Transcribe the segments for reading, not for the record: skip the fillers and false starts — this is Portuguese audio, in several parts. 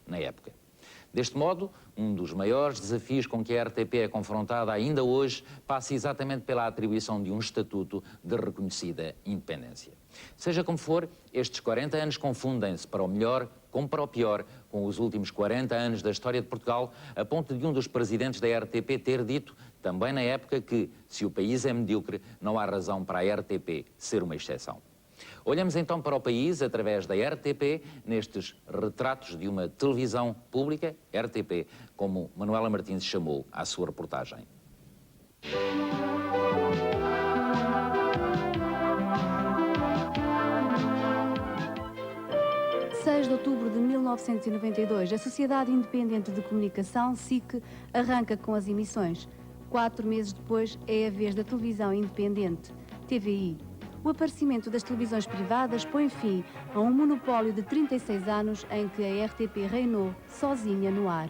na época. Deste modo, um dos maiores desafios com que a RTP é confrontada ainda hoje passa exatamente pela atribuição de um estatuto de reconhecida independência. Seja como for, estes 40 anos confundem-se para o melhor como para o pior com os últimos 40 anos da história de Portugal, a ponto de um dos presidentes da RTP ter dito, também na época, que se o país é medíocre, não há razão para a RTP ser uma exceção. Olhamos então para o país através da RTP, nestes retratos de uma televisão pública, RTP, como Manuela Martins chamou à sua reportagem. 6 de outubro de 1992, a Sociedade Independente de Comunicação, SIC, arranca com as emissões. 4 meses depois é a vez da televisão independente, TVI. O aparecimento das televisões privadas põe fim a um monopólio de 36 anos em que a RTP reinou sozinha no ar.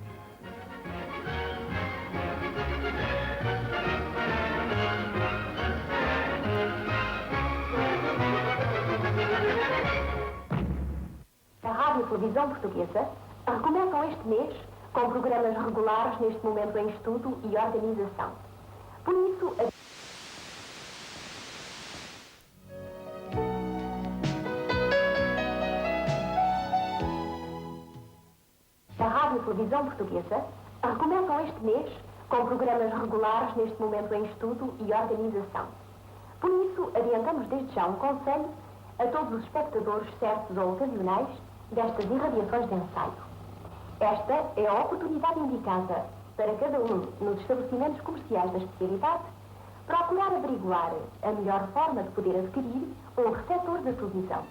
A Rádio e Televisão Portuguesa recomeçam este mês com programas regulares, neste momento em estudo e organização. Por isso, a Rádio e Televisão Portuguesa recomeçam este mês com programas regulares, neste momento em estudo e organização. Por isso, adiantamos desde já um conselho a todos os espectadores certos ou ocasionais destas irradiações de ensaio. Esta é a oportunidade indicada para cada um, nos estabelecimentos comerciais da especialidade, procurar averiguar a melhor forma de poder adquirir um receptor de televisão.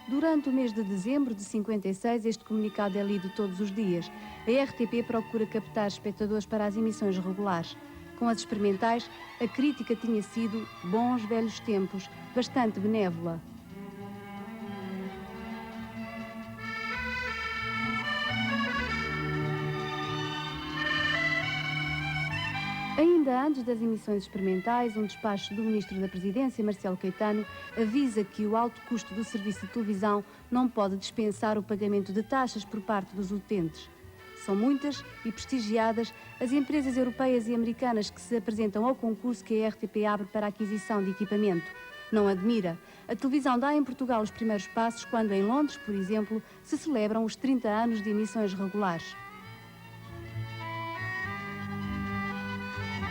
Durante o mês de dezembro de 56, este comunicado é lido todos os dias. A RTP procura captar espectadores para as emissões regulares. Com as experimentais, a crítica tinha sido bons velhos tempos, bastante benévola. Ainda antes das emissões experimentais, um despacho do Ministro da Presidência, Marcelo Caetano, avisa que o alto custo do serviço de televisão não pode dispensar o pagamento de taxas por parte dos utentes. São muitas e prestigiadas as empresas europeias e americanas que se apresentam ao concurso que a RTP abre para a aquisição de equipamento. Não admira. A televisão dá em Portugal os primeiros passos quando, em Londres, por exemplo, se celebram os 30 anos de emissões regulares.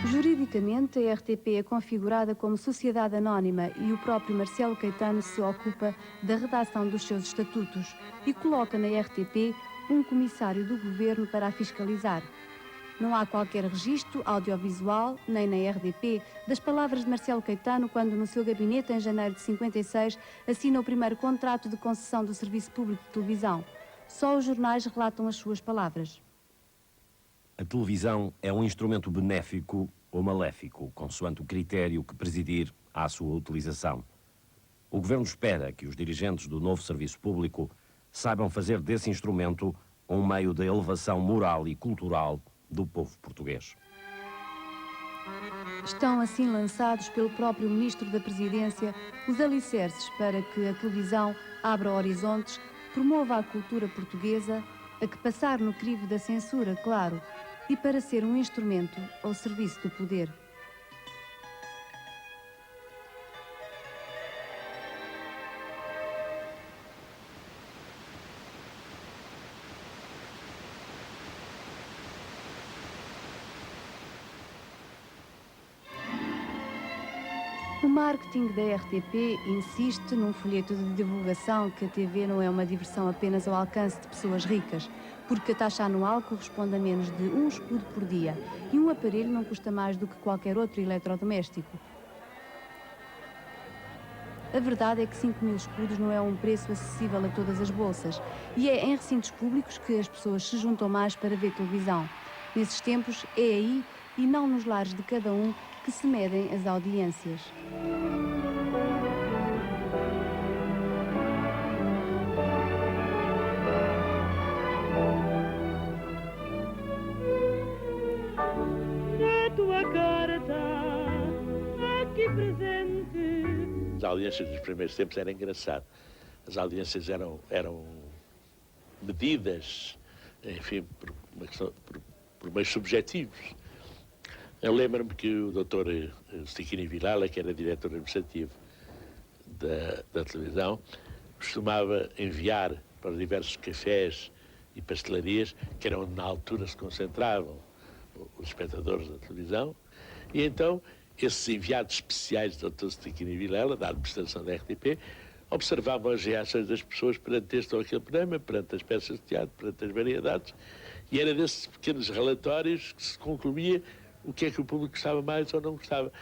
Juridicamente, a RTP é configurada como sociedade anónima e o próprio Marcelo Caetano se ocupa da redação dos seus estatutos e coloca na RTP um comissário do governo para a fiscalizar. Não há qualquer registro audiovisual, nem na RDP, das palavras de Marcelo Caetano quando, no seu gabinete, em janeiro de 56, assina o primeiro contrato de concessão do Serviço Público de Televisão. Só os jornais relatam as suas palavras. A televisão é um instrumento benéfico ou maléfico, consoante o critério que presidir à sua utilização. O Governo espera que os dirigentes do novo serviço público saibam fazer desse instrumento um meio de elevação moral e cultural do povo português. Estão assim lançados pelo próprio Ministro da Presidência os alicerces para que a televisão abra horizontes, promova a cultura portuguesa, a que passar no crivo da censura, claro, e para ser um instrumento ao serviço do poder. O marketing da RTP insiste num folheto de divulgação que a TV não é uma diversão apenas ao alcance de pessoas ricas, porque a taxa anual corresponde a menos de um escudo por dia e um aparelho não custa mais do que qualquer outro eletrodoméstico. A verdade é que 5.000 escudos não é um preço acessível a todas as bolsas e é em recintos públicos que as pessoas se juntam mais para ver televisão. Nesses tempos é aí e não nos lares de cada um que se medem as audiências. As audiências dos primeiros tempos era engraçado. As audiências eram medidas enfim, por meios subjetivos. Eu lembro-me que o Dr. Stiquini Vilela, que era diretor administrativo da televisão, costumava enviar para diversos cafés e pastelarias, que era onde na altura se concentravam os espectadores da televisão, e então esses enviados especiais do Dr. Stiquini Vilela, da administração da RTP, observavam as reações das pessoas perante este ou aquele programa, perante as peças de teatro, perante as variedades, e era desses pequenos relatórios que se concluía o que é que o público gostava mais ou não gostava.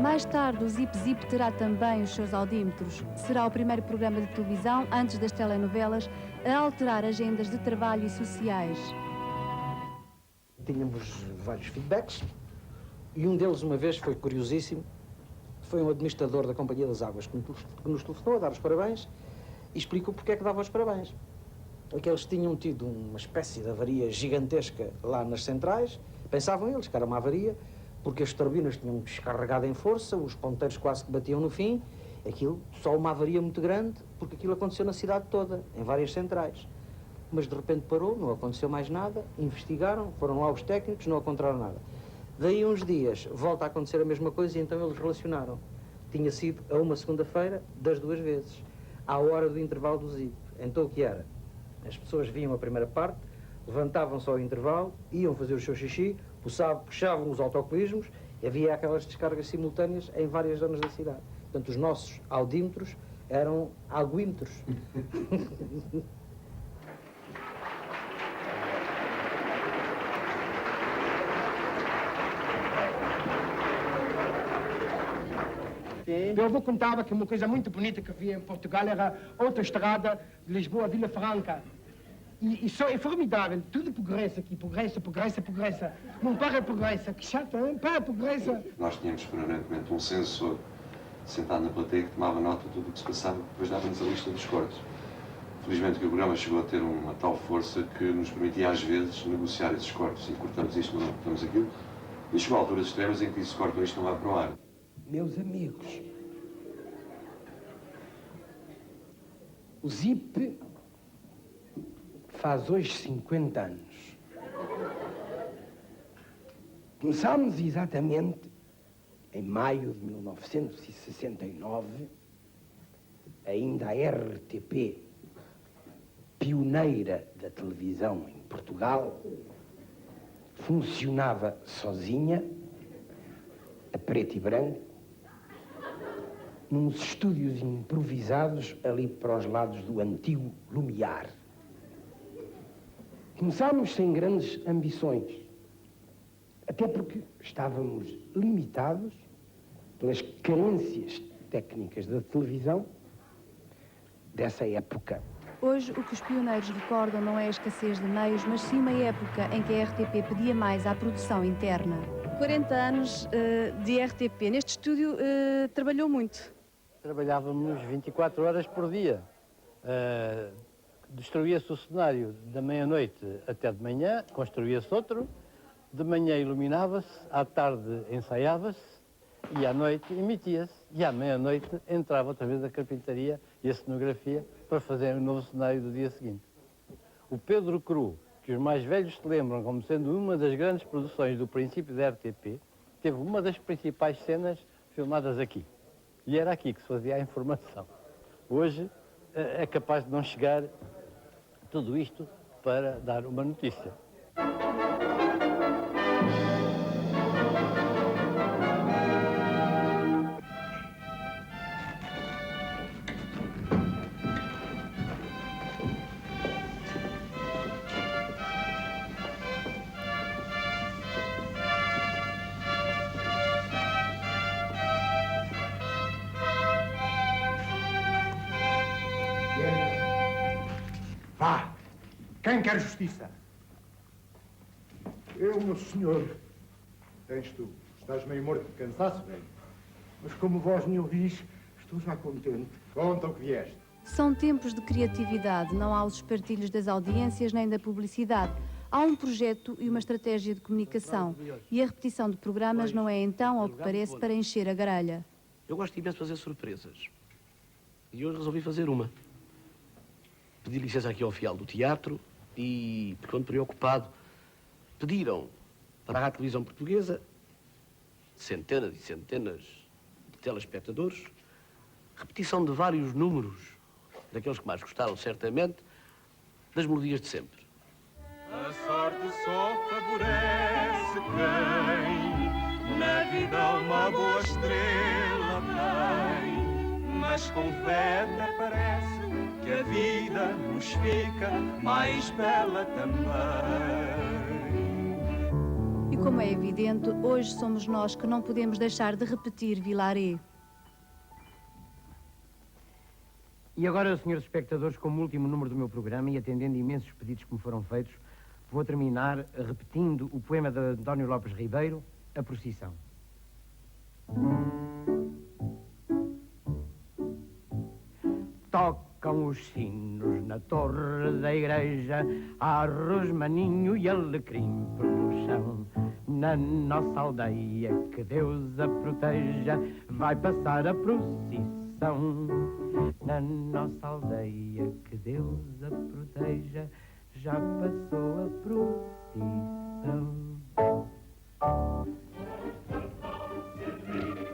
Mais tarde, o Zip Zip terá também os seus audímetros. Será o primeiro programa de televisão, antes das telenovelas, a alterar agendas de trabalho e sociais. Tínhamos vários feedbacks e um deles, uma vez, foi curiosíssimo. Foi um administrador da Companhia das Águas que nos telefonou a dar os parabéns e explicou porque é que dava os parabéns. É que eles tinham tido uma espécie de avaria gigantesca lá nas centrais. Pensavam eles que era uma avaria, porque as turbinas tinham descarregado em força, os ponteiros quase que batiam no fim. Aquilo, só uma avaria muito grande, porque aquilo aconteceu na cidade toda, em várias centrais. Mas de repente parou, não aconteceu mais nada, investigaram, foram lá os técnicos, não encontraram nada. Daí uns dias volta a acontecer a mesma coisa e então eles relacionaram. Tinha sido a uma segunda-feira das duas vezes, à hora do intervalo do ZIP. Então o que era? As pessoas viam a primeira parte, levantavam-se ao intervalo, iam fazer o seu xixi, puxavam os autocolismos e havia aquelas descargas simultâneas em várias zonas da cidade. Portanto, os nossos audímetros eram aguímetros. Meu avô contava que uma coisa muito bonita que havia em Portugal era a autoestrada de Lisboa a Vila Franca. E só é formidável, tudo progressa aqui, progressa. Não para, progressa. Que chato, hein? Para, progressa. Nós tínhamos permanentemente um censor sentado na plateia que tomava nota de tudo o que se passava, depois dava-nos a lista dos cortes. Felizmente que o programa chegou a ter uma tal força que nos permitia às vezes negociar esses cortes e cortamos isto, não cortamos aquilo. E chegou a alturas extremas em que disse cortam isto, não vai para o ar. Meus amigos, o ZIP faz hoje 50 anos. Começámos exatamente em maio de 1969, ainda a RTP, pioneira da televisão em Portugal, funcionava sozinha, a preto e branco, nos estúdios improvisados ali para os lados do antigo Lumiar. Começámos sem grandes ambições, até porque estávamos limitados pelas carências técnicas da televisão dessa época. Hoje, o que os pioneiros recordam não é a escassez de meios, mas sim uma época em que a RTP pedia mais à produção interna. 40 anos de RTP. Neste estúdio trabalhou muito. Trabalhávamos 24 horas por dia. Destruía-se o cenário da meia-noite até de manhã, construía-se outro, de manhã iluminava-se, à tarde ensaiava-se e à noite emitia-se. E à meia-noite entrava outra vez a carpintaria e a cenografia para fazer um novo cenário do dia seguinte. O Pedro Cru, que os mais velhos se lembram como sendo uma das grandes produções do princípio da RTP, teve uma das principais cenas filmadas aqui. E era aqui que se fazia a informação. Hoje é capaz de não chegar tudo isto para dar uma notícia. Vá! Quem quer justiça? Eu, meu senhor. Tens tu. Estás meio morto de cansaço, velho. Mas como vós me ouvis, estou já contente. Conta o que vieste. São tempos de criatividade, não há os espartilhos das audiências nem da publicidade. Há um projeto e uma estratégia de comunicação. E a repetição de programas não é então, ao que parece, para encher a grelha. Eu gosto imenso de fazer surpresas. E hoje resolvi fazer uma. pedi licença aqui ao fiel do teatro e, ficando preocupado, pediram para a Rádio Televisão Portuguesa centenas e centenas de telespectadores, repetição de vários números, daqueles que mais gostaram certamente, das melodias de sempre. A sorte só favorece quem na vida uma boa estrela tem, mas com fé até parece que a vida nos fica mais bela também. E como é evidente, hoje somos nós que não podemos deixar de repetir Vilaré. E agora, senhores espectadores, como último número do meu programa e atendendo imensos pedidos que me foram feitos, vou terminar repetindo o poema de António Lopes Ribeiro, A Procissão. Tocam os sinos na torre da igreja, há rosmaninho e alecrim pelo chão. Na nossa aldeia, que Deus a proteja, vai passar a procissão. Na nossa aldeia, que Deus a proteja, já passou a procissão.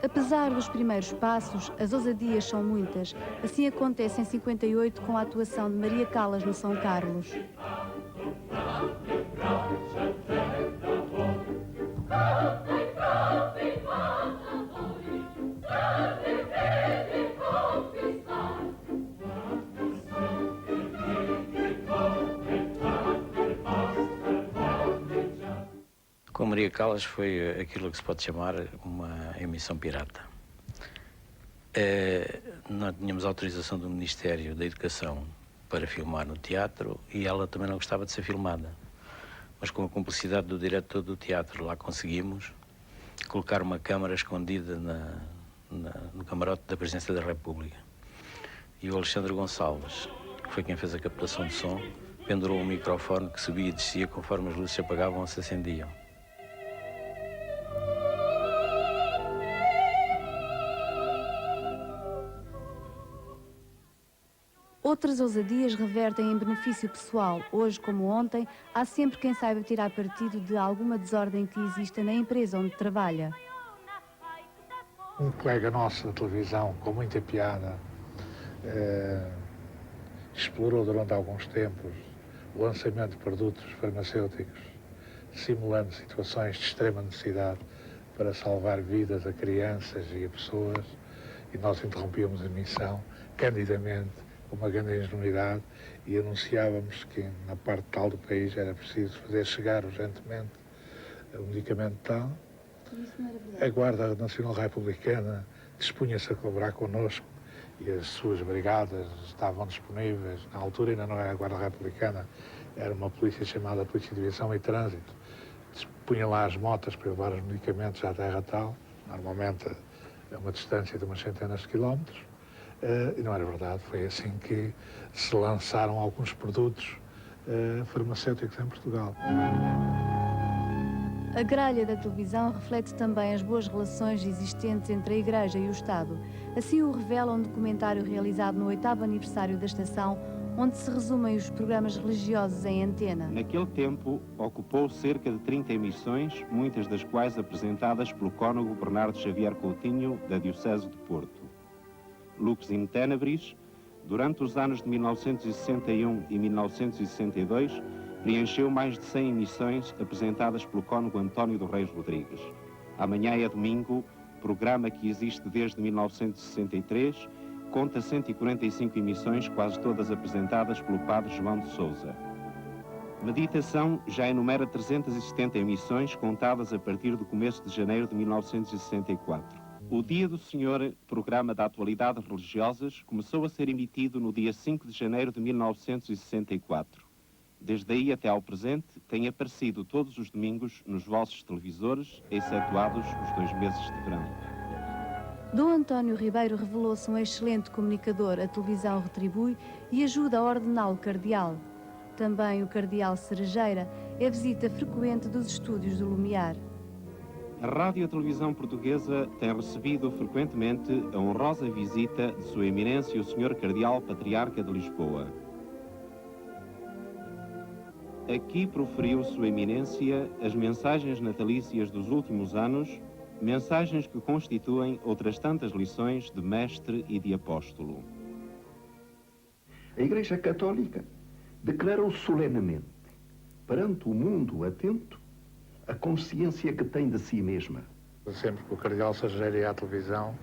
Apesar dos primeiros passos, as ousadias são muitas. Assim acontece em 58 com a atuação de Maria Callas no São Carlos. Com Maria Callas foi aquilo que se pode chamar uma emissão pirata. Não tínhamos autorização do Ministério da Educação para filmar no teatro e ela também não gostava de ser filmada. Mas com a cumplicidade do diretor do teatro lá conseguimos colocar uma câmara escondida no camarote da Presidência da República. E o Alexandre Gonçalves, que foi quem fez a captação de som, pendurou um microfone que subia e descia conforme as luzes se apagavam ou se acendiam. Outras ousadias revertem em benefício pessoal. Hoje, como ontem, há sempre quem saiba tirar partido de alguma desordem que exista na empresa onde trabalha. Um colega nosso da televisão, com muita piada, explorou durante alguns tempos o lançamento de produtos farmacêuticos, simulando situações de extrema necessidade para salvar vidas a crianças e a pessoas, e nós interrompíamos a missão candidamente, com uma grande ingenuidade, e anunciávamos que na parte tal do país era preciso fazer chegar urgentemente o medicamento tal. A Guarda Nacional Republicana dispunha-se a colaborar connosco e as suas brigadas estavam disponíveis. Na altura ainda não era a Guarda Republicana, era uma polícia chamada Polícia de Aviação e Trânsito. Dispunha lá as motas para levar os medicamentos à terra tal, normalmente a uma distância de umas centenas de quilómetros. E não era verdade, foi assim que se lançaram alguns produtos farmacêuticos em Portugal. A gralha da televisão reflete também as boas relações existentes entre a Igreja e o Estado. Assim o revela um documentário realizado no 8º aniversário da estação, onde se resumem os programas religiosos em antena. Naquele tempo, ocupou cerca de 30 emissões, muitas das quais apresentadas pelo cônego Bernardo Xavier Coutinho, da Diocese de Porto. Lux in Tenebris, durante os anos de 1961 e 1962, preencheu mais de 100 emissões apresentadas pelo cônego António do Reis Rodrigues. Amanhã é domingo, programa que existe desde 1963, conta 145 emissões, quase todas apresentadas pelo padre João de Sousa. Meditação já enumera 370 emissões, contadas a partir do começo de janeiro de 1964. O Dia do Senhor, programa de atualidades religiosas, começou a ser emitido no dia 5 de janeiro de 1964. Desde aí até ao presente, tem aparecido todos os domingos nos vossos televisores, excetuados os 2 meses de verão. Dom António Ribeiro revelou-se um excelente comunicador. A televisão retribui e ajuda a ordená-lo cardeal. Também o cardeal Cerejeira é visita frequente dos estúdios do Lumiar. A Rádio e a Televisão Portuguesa tem recebido frequentemente a honrosa visita de Sua Eminência o Sr. Cardeal Patriarca de Lisboa. Aqui proferiu Sua Eminência as mensagens natalícias dos últimos anos, mensagens que constituem outras tantas lições de mestre e de apóstolo. A Igreja Católica declarou solenemente, perante o mundo atento, a consciência que tem de si mesma. Sempre que o cardeal se ageria à televisão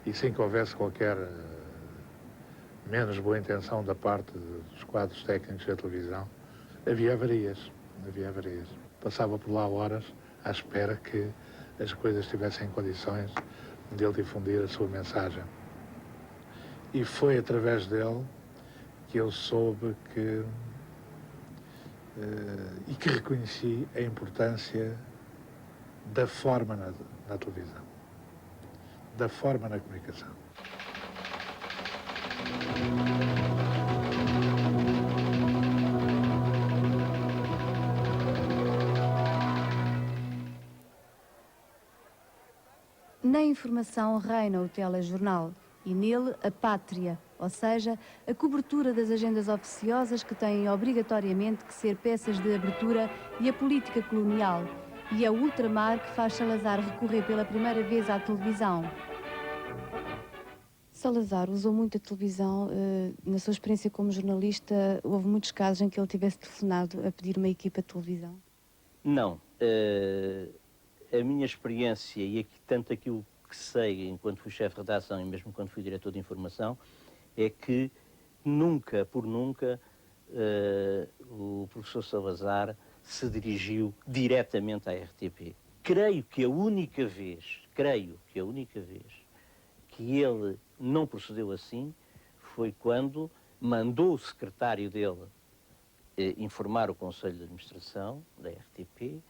e sem que houvesse qualquer menos boa intenção da parte dos quadros técnicos da televisão, havia avarias. Passava por lá horas à espera que as coisas estivessem em condições de ele difundir a sua mensagem. E foi através dele que eu soube que e que reconheci a importância da forma na televisão, da forma na comunicação. Na informação reina o telejornal e nele a pátria, ou seja, a cobertura das agendas oficiosas que têm obrigatoriamente que ser peças de abertura e a política colonial. E é o ultramar que faz Salazar recorrer pela primeira vez à televisão. Salazar usou muito a televisão. Na sua experiência como jornalista, houve muitos casos em que ele tivesse telefonado a pedir uma equipa de televisão? Não. A minha experiência, e aqui, tanto aquilo que sei enquanto fui chefe de redação e mesmo quando fui diretor de informação, é que nunca, por nunca, o professor Salazar se dirigiu diretamente à RTP. Creio que a única vez que ele não procedeu assim foi quando mandou o secretário dele informar o Conselho de Administração da RTP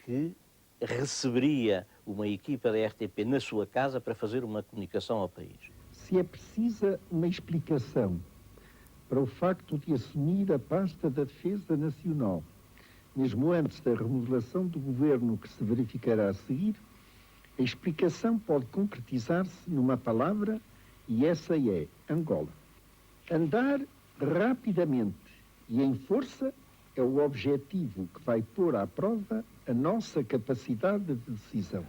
que receberia uma equipa da RTP na sua casa para fazer uma comunicação ao país. Se é precisa uma explicação para o facto de assumir a pasta da Defesa Nacional, mesmo antes da remodelação do governo que se verificará a seguir, a explicação pode concretizar-se numa palavra, e essa é Angola. Andar rapidamente e em força é o objetivo que vai pôr à prova a nossa capacidade de decisão.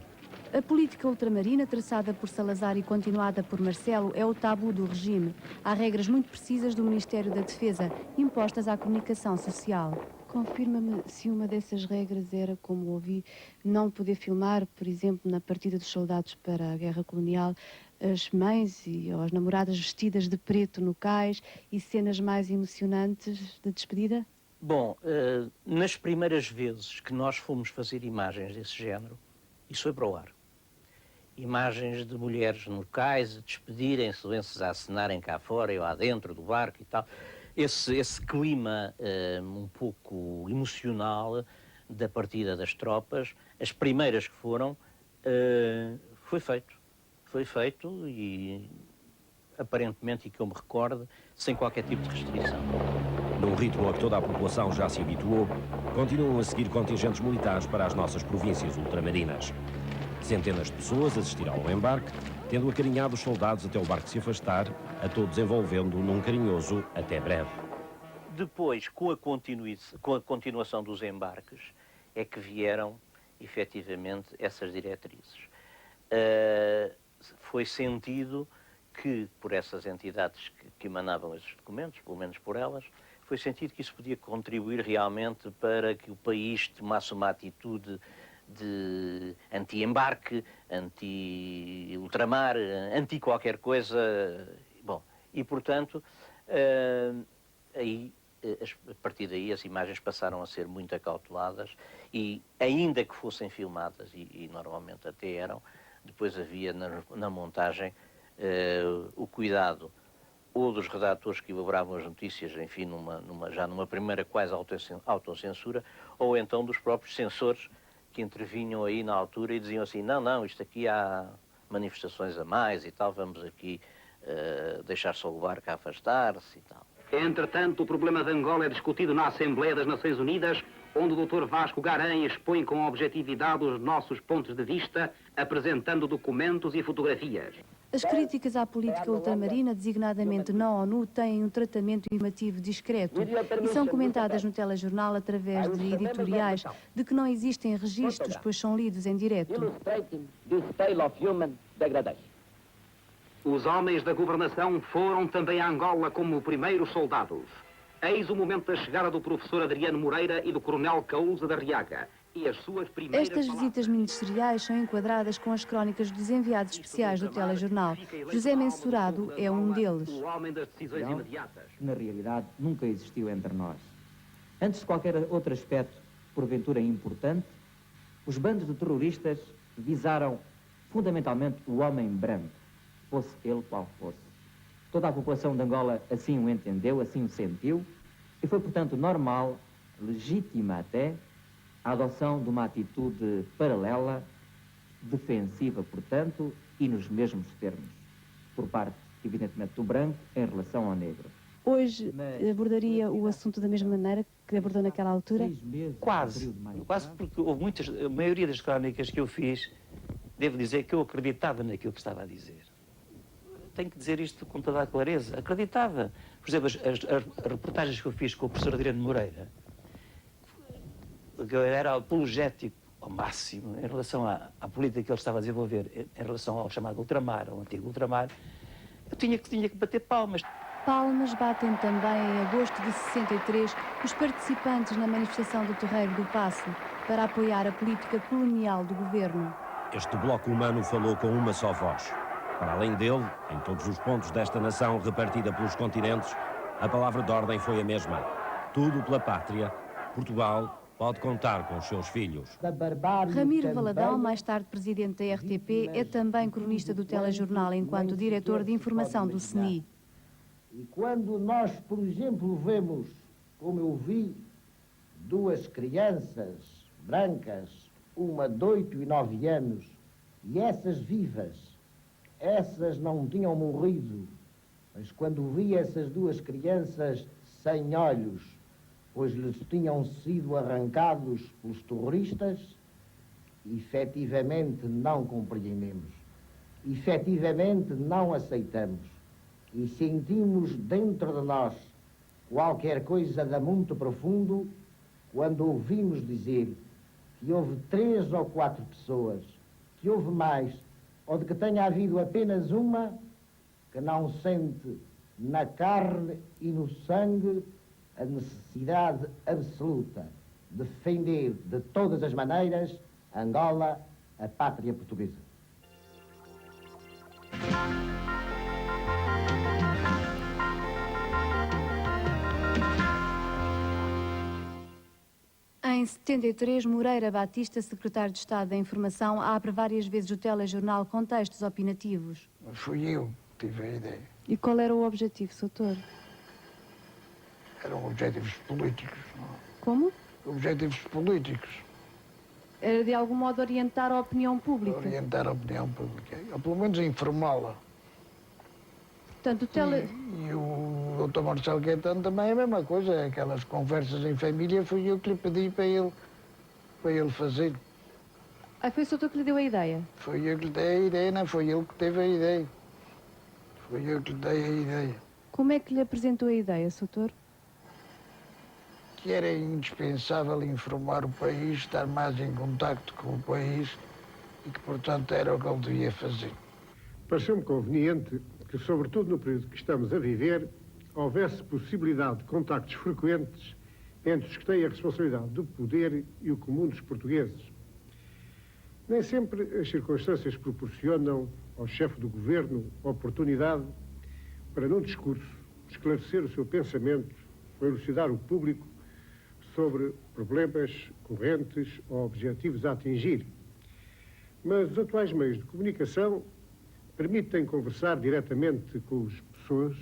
A política ultramarina, traçada por Salazar e continuada por Marcelo, é o tabu do regime. Há regras muito precisas do Ministério da Defesa, impostas à comunicação social. Confirma-me se uma dessas regras era, como ouvi, não poder filmar, por exemplo, na partida dos soldados para a guerra colonial, as mães e as namoradas vestidas de preto no cais e cenas mais emocionantes de despedida? Bom, nas primeiras vezes que nós fomos fazer imagens desse género, isso foi para o ar. Imagens de mulheres no cais, a despedirem-se, doenças a acenarem cá fora e lá dentro do barco e tal. Esse clima um pouco emocional da partida das tropas, as primeiras que foram, foi feito. Foi feito e, aparentemente, e que eu me recorde, sem qualquer tipo de restrição. Num ritmo a que toda a população já se habituou, continuam a seguir contingentes militares para as nossas províncias ultramarinas. Centenas de pessoas assistiram ao embarque, tendo acarinhado os soldados até o barco se afastar, a todos envolvendo num carinhoso até breve. Depois, com a continuação dos embarques, é que vieram, efetivamente, essas diretrizes. Foi sentido que, por essas entidades que emanavam esses documentos, pelo menos por elas, foi sentido que isso podia contribuir realmente para que o país tomasse uma atitude de anti-embarque, anti-ultramar, anti-qualquer coisa. Bom, e portanto, a partir daí as imagens passaram a ser muito acauteladas e, ainda que fossem filmadas, e normalmente até eram, depois havia na montagem o cuidado ou dos redatores que elaboravam as notícias, enfim, já numa primeira quase autocensura, ou então dos próprios censores que intervinham aí na altura e diziam assim, não, isto aqui há manifestações a mais e tal, vamos aqui deixar só o barco a afastar-se e tal. Entretanto, o problema de Angola é discutido na Assembleia das Nações Unidas, onde o Dr. Vasco Garan expõe com objetividade os nossos pontos de vista, apresentando documentos e fotografias. As críticas à política ultramarina, designadamente na ONU, têm um tratamento informativo discreto e são comentadas no telejornal através de editoriais de que não existem registros, pois são lidos em direto. Os homens da governação foram também a Angola como primeiros soldados. Eis o momento da chegada do professor Adriano Moreira e do coronel Caúza da Riaga. E as suas primeiras Estas visitas ministeriais são enquadradas com as crónicas dos enviados especiais do telejornal. José Mensurado é um deles. O homem das decisões imediatas. Na realidade, nunca existiu entre nós. Antes de qualquer outro aspecto, porventura importante, os bandos de terroristas visaram fundamentalmente o homem branco, fosse ele qual fosse. Toda a população de Angola assim o entendeu, assim o sentiu, e foi, portanto, normal, legítima até, a adoção de uma atitude paralela, defensiva, portanto, e nos mesmos termos, por parte, evidentemente, do branco em relação ao negro. Hoje abordaria o assunto da mesma maneira que abordou naquela altura? Quase porque houve a maioria das crónicas que eu fiz, devo dizer que eu acreditava naquilo que estava a dizer. Tenho que dizer isto com toda a clareza. Acreditava. Por exemplo, as reportagens que eu fiz com o professor Adriano Moreira, que era apologético ao máximo em relação à política que ele estava a desenvolver, em relação ao chamado ultramar, ao antigo ultramar, eu tinha que bater palmas. Palmas batem também em agosto de 63 os participantes na manifestação do Terreiro do Paço para apoiar a política colonial do governo. Este bloco humano falou com uma só voz. Para além dele, em todos os pontos desta nação repartida pelos continentes, a palavra de ordem foi a mesma. Tudo pela pátria. Portugal pode contar com os seus filhos. Ramiro Valadão, mais tarde presidente da RTP, é também cronista do telejornal enquanto diretor de informação do CNI. E quando nós, por exemplo, vemos, como eu vi, duas crianças brancas, uma de 8 e 9 anos, e essas vivas, essas não tinham morrido, mas quando vi essas duas crianças sem olhos, pois lhes tinham sido arrancados pelos terroristas, efetivamente não compreendemos, efetivamente não aceitamos e sentimos dentro de nós qualquer coisa de muito profundo quando ouvimos dizer que houve 3 ou 4 pessoas, que houve mais, ou de que tenha havido apenas uma que não sente na carne e no sangue a necessidade absoluta de defender de todas as maneiras Angola, a pátria portuguesa. Em 73, Moreira Batista, secretário de Estado da Informação, abre várias vezes o telejornal com textos opinativos. Fui eu que tive a ideia. E qual era o objetivo, Soutor? Eram objetivos políticos. Não? Como? Objetivos políticos. Era de algum modo orientar a opinião pública? Orientar a opinião pública, ou pelo menos informá-la. Portanto, E o Dr. Marcelo Caetano também é a mesma coisa, aquelas conversas em família, fui eu que lhe pedi para ele fazer. Ah, foi o Soutor que lhe deu a ideia? Foi eu que lhe dei a ideia, não foi ele que teve a ideia. Foi eu que lhe dei a ideia. Como é que lhe apresentou a ideia, Soutor? Que era indispensável informar o país, estar mais em contacto com o país e que, portanto, era o que ele devia fazer. Pareceu-me conveniente que, sobretudo no período que estamos a viver, houvesse possibilidade de contactos frequentes entre os que têm a responsabilidade do poder e o comum dos portugueses. Nem sempre as circunstâncias proporcionam ao chefe do governo a oportunidade para, num discurso, esclarecer o seu pensamento ou elucidar o público sobre problemas correntes ou objetivos a atingir. Mas os atuais meios de comunicação permitem conversar diretamente com as pessoas,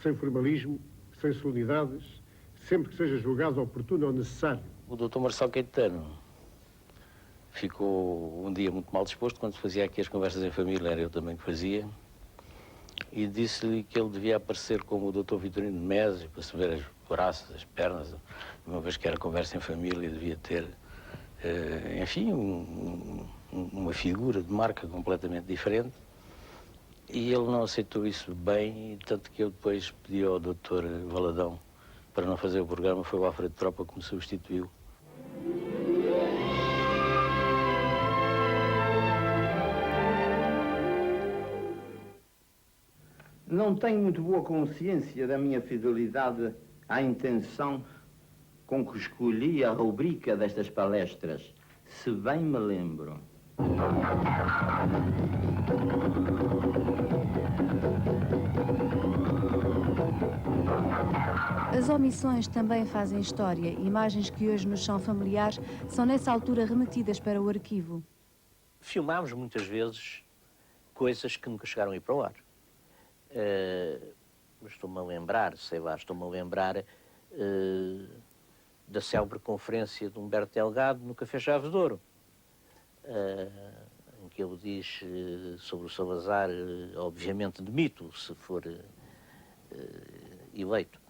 sem formalismo, sem solenidades, sempre que seja julgado oportuno ou necessário. O Dr. Marcelo Caetano ficou um dia muito mal disposto quando se fazia aqui as conversas em família, era eu também que fazia, e disse-lhe que ele devia aparecer como o Dr. Vitorino de Mésio, para se ver os braços, as pernas, uma vez que era conversa em família, devia ter, enfim, uma figura de marca completamente diferente. E ele não aceitou isso bem, tanto que eu depois pedi ao Dr. Valadão para não fazer o programa, foi o Alfredo Tropa que me substituiu. Não tenho muito boa consciência da minha fidelidade à intenção com que escolhi a rubrica destas palestras, se bem me lembro. As omissões também fazem história. Imagens que hoje nos são familiares são nessa altura remetidas para o arquivo. Filmámos muitas vezes coisas que nunca chegaram a ir para o ar. Estou-me a lembrar, da célebre conferência de Humberto Delgado no Café Chaves de Ouro, em que ele diz sobre o Salazar, obviamente de mito, se for eleito.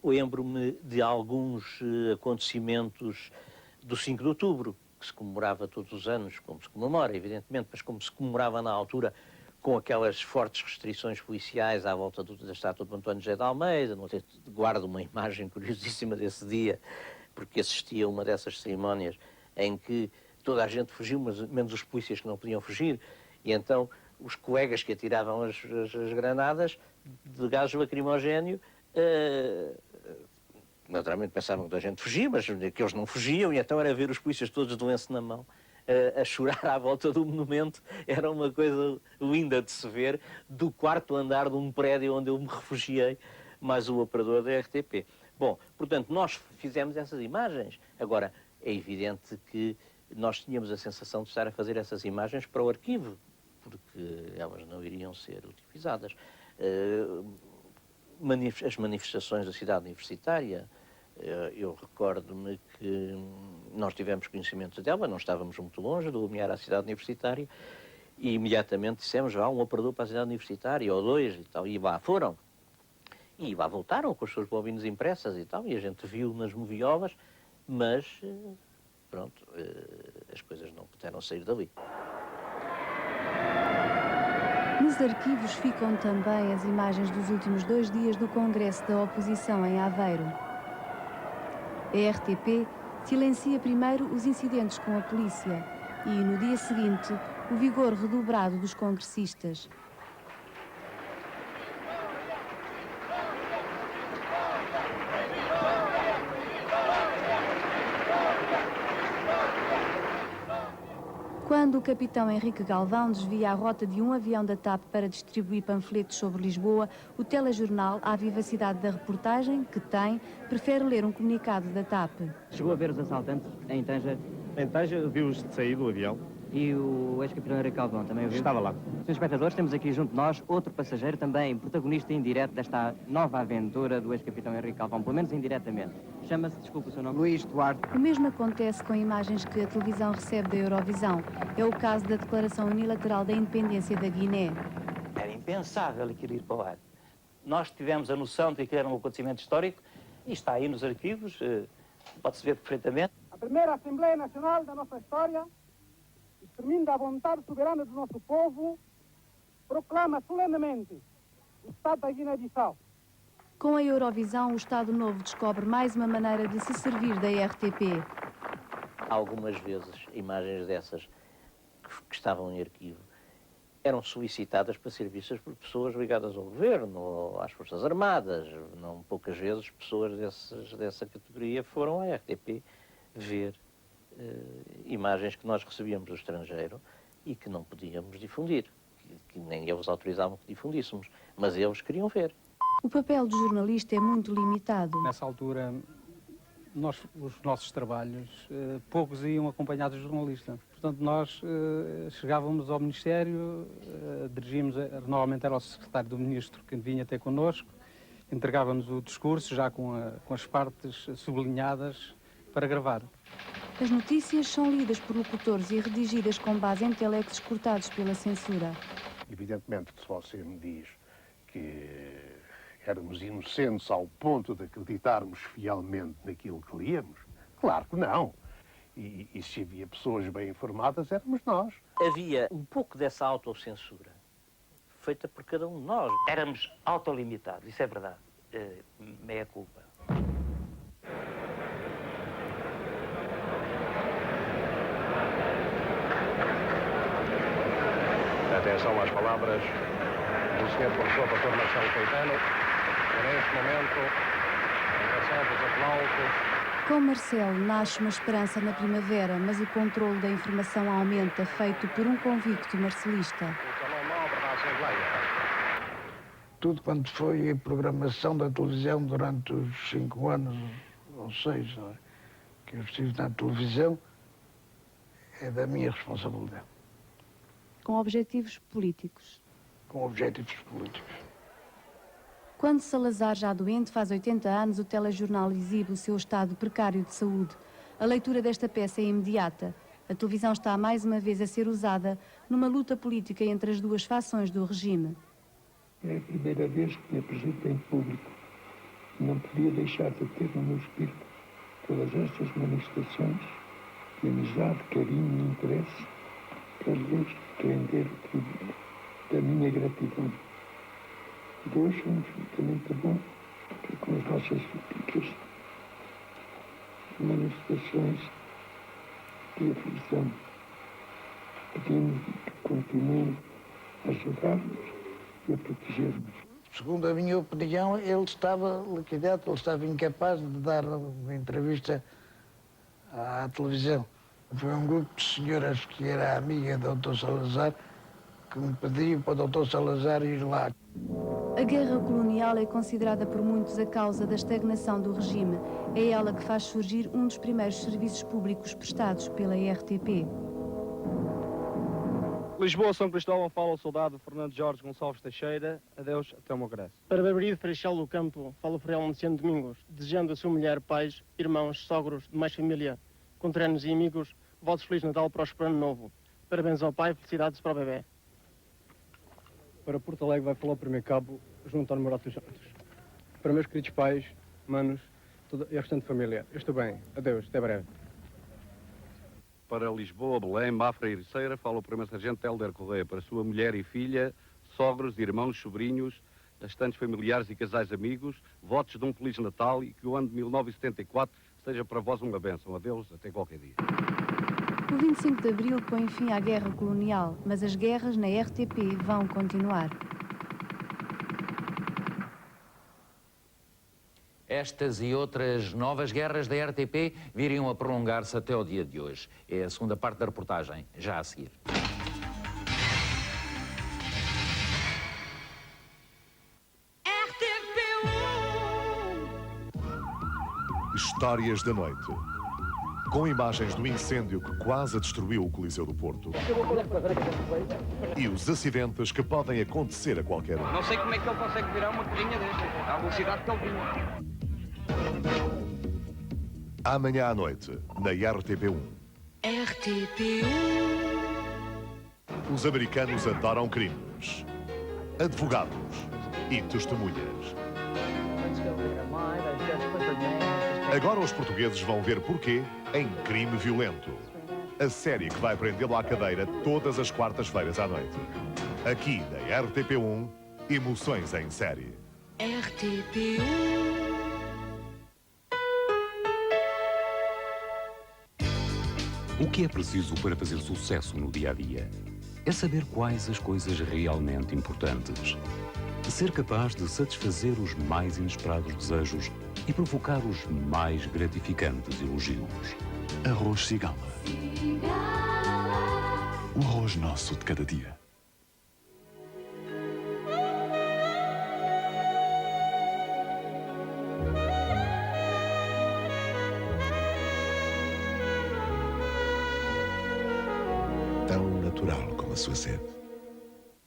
Lembro-me de alguns acontecimentos do 5 de outubro, que se comemorava todos os anos, como se comemora, evidentemente, mas como se comemorava na altura, com aquelas fortes restrições policiais à volta da estátua de António José de Almeida. Não sei, guardo uma imagem curiosíssima desse dia, porque assistia a uma dessas cerimónias em que toda a gente fugiu, mas menos os polícias que não podiam fugir, e então os colegas que atiravam as granadas de gás lacrimogéneo, naturalmente pensavam que toda a gente fugia, mas que eles não fugiam, e então era ver os polícias todos de lenço na mão, a chorar à volta do monumento. Era uma coisa linda de se ver, do quarto andar de um prédio onde eu me refugiei, mais o operador da RTP. Bom, portanto, nós fizemos essas imagens. Agora, é evidente que nós tínhamos a sensação de estar a fazer essas imagens para o arquivo, porque elas não iriam ser utilizadas. As manifestações da cidade universitária, eu recordo-me que nós tivemos conhecimento dela, não estávamos muito longe do Lumiar à cidade universitária, e imediatamente dissemos, um operador para a cidade universitária, ou dois, e tal, e lá foram. E lá voltaram com as suas bobinas impressas e tal, e a gente viu nas moviolas, mas, pronto, as coisas não puderam sair dali. Nos arquivos ficam também as imagens dos últimos 2 dias do Congresso da Oposição em Aveiro. A RTP silencia primeiro os incidentes com a polícia e, no dia seguinte, o vigor redobrado dos congressistas. Quando o capitão Henrique Galvão desvia a rota de um avião da TAP para distribuir panfletos sobre Lisboa, o telejornal, à vivacidade da reportagem que tem, prefere ler um comunicado da TAP. Chegou a ver os assaltantes em Tanger? Em Tanger viu-os de sair do avião. E o ex-capitão Henrique Galvão também o viu? Estava lá. Senhores espectadores, temos aqui junto de nós outro passageiro, também protagonista indireto desta nova aventura do ex-capitão Henrique Galvão, pelo menos indiretamente. Chama-se, desculpe o seu nome? Luís Duarte. O mesmo acontece com imagens que a televisão recebe da Eurovisão. É o caso da declaração unilateral da independência da Guiné. Era impensável aquilo ir para o ar. Nós tivemos a noção de que era um acontecimento histórico, e está aí nos arquivos, pode-se ver perfeitamente. A primeira Assembleia Nacional da nossa história, exprimindo a vontade soberana do nosso povo, proclama solenemente o Estado da Guiné-Bissau. Com a Eurovisão, o Estado Novo descobre mais uma maneira de se servir da RTP. Algumas vezes, imagens dessas que estavam em arquivo eram solicitadas para ser vistas por pessoas ligadas ao governo, ou às Forças Armadas. Não poucas vezes pessoas dessa categoria foram à RTP ver imagens que nós recebíamos do estrangeiro e que não podíamos difundir, que nem eles autorizavam que difundíssemos, mas eles queriam ver. O papel do jornalista é muito limitado. Nessa altura, os nossos trabalhos, poucos iam acompanhados do jornalista. Portanto, nós chegávamos ao Ministério, dirigíamos, normalmente era o secretário do Ministro que vinha ter connosco, entregávamos o discurso já com as partes sublinhadas para gravar. As notícias são lidas por locutores e redigidas com base em telecos cortados pela censura. Evidentemente que se você me diz que éramos inocentes ao ponto de acreditarmos fielmente naquilo que líamos, claro que não. E se havia pessoas bem informadas, éramos nós. Havia um pouco dessa autocensura, feita por cada um de nós. Éramos autolimitados, isso é verdade. Meia culpa. Atenção às palavras do Sr. Professor Dr. Marcelo Caetano, que neste momento recebe os aplausos. Com Marcelo nasce uma esperança na primavera, mas o controle da informação aumenta, feito por um convicto marcelista. Tudo quanto foi a programação da televisão durante os 5 anos, ou 6, que eu estive na televisão, é da minha responsabilidade. Com objetivos políticos. Com objetivos políticos. Quando Salazar, já doente, faz 80 anos, o telejornal exibe o seu estado precário de saúde. A leitura desta peça é imediata. A televisão está mais uma vez a ser usada numa luta política entre as duas fações do regime. É a primeira vez que me apresento em público e não podia deixar de ter no meu espírito todas estas manifestações de amizade, carinho e interesse para lhes render o tributo da minha gratidão. Deus é infinitamente bom para com as nossas súplicas, manifestações de aflição. Pedimos que continue a ajudar-nos e a proteger-nos. Segundo a minha opinião, ele estava liquidado, ele estava incapaz de dar uma entrevista à televisão. Foi um grupo de senhoras que era amiga do Dr. Salazar que me pediu para o Dr. Salazar ir lá. A guerra colonial é considerada por muitos a causa da estagnação do regime. É ela que faz surgir um dos primeiros serviços públicos prestados pela RTP. Lisboa, São Cristóvão, fala o soldado Fernando Jorge Gonçalves Teixeira. Adeus, até o meu regresso. Para Barbarido Freixal do Campo, fala o Ferreira Luciano Domingos, desejando a sua mulher, pais, irmãos, sogros, demais família, conterrâneos e amigos, votos Feliz Natal, próspero ano novo. Parabéns ao pai, felicidades para o bebê. Para Porto Alegre vai falar o primeiro cabo, João António Morato dos Santos. Para meus queridos pais, manos e a restante família, eu estou bem. Adeus, até breve. Para Lisboa, Belém, Mafra e Ericeira, fala o primeiro-sargento Hélder Correia. Para sua mulher e filha, sogros, irmãos, sobrinhos, restantes familiares e casais amigos, votos de um Feliz Natal e que o ano de 1974 seja para vós uma bênção. Adeus, até qualquer dia. O 25 de Abril põe fim à guerra colonial, mas as guerras na RTP vão continuar. Estas e outras novas guerras da RTP viriam a prolongar-se até o dia de hoje. É a segunda parte da reportagem, já a seguir. Histórias da noite. Com imagens do incêndio que quase destruiu o Coliseu do Porto. E os acidentes que podem acontecer a qualquer um. Não sei como é que ele consegue virar uma carrinha desta, à velocidade que ele vinha. Amanhã à noite, na RTP1. RTP1. Os americanos adoram crimes, advogados e testemunhas. Agora os portugueses vão ver porquê em Crime Violento. A série que vai prendê-lo à cadeira todas as quartas-feiras à noite. Aqui na RTP1, emoções em série. RTP1. O que é preciso para fazer sucesso no dia-a-dia? É saber quais as coisas realmente importantes. Ser capaz de satisfazer os mais inesperados desejos e provocar os mais gratificantes elogios. Arroz Cigala. O arroz nosso de cada dia. Tão natural como a sua sede.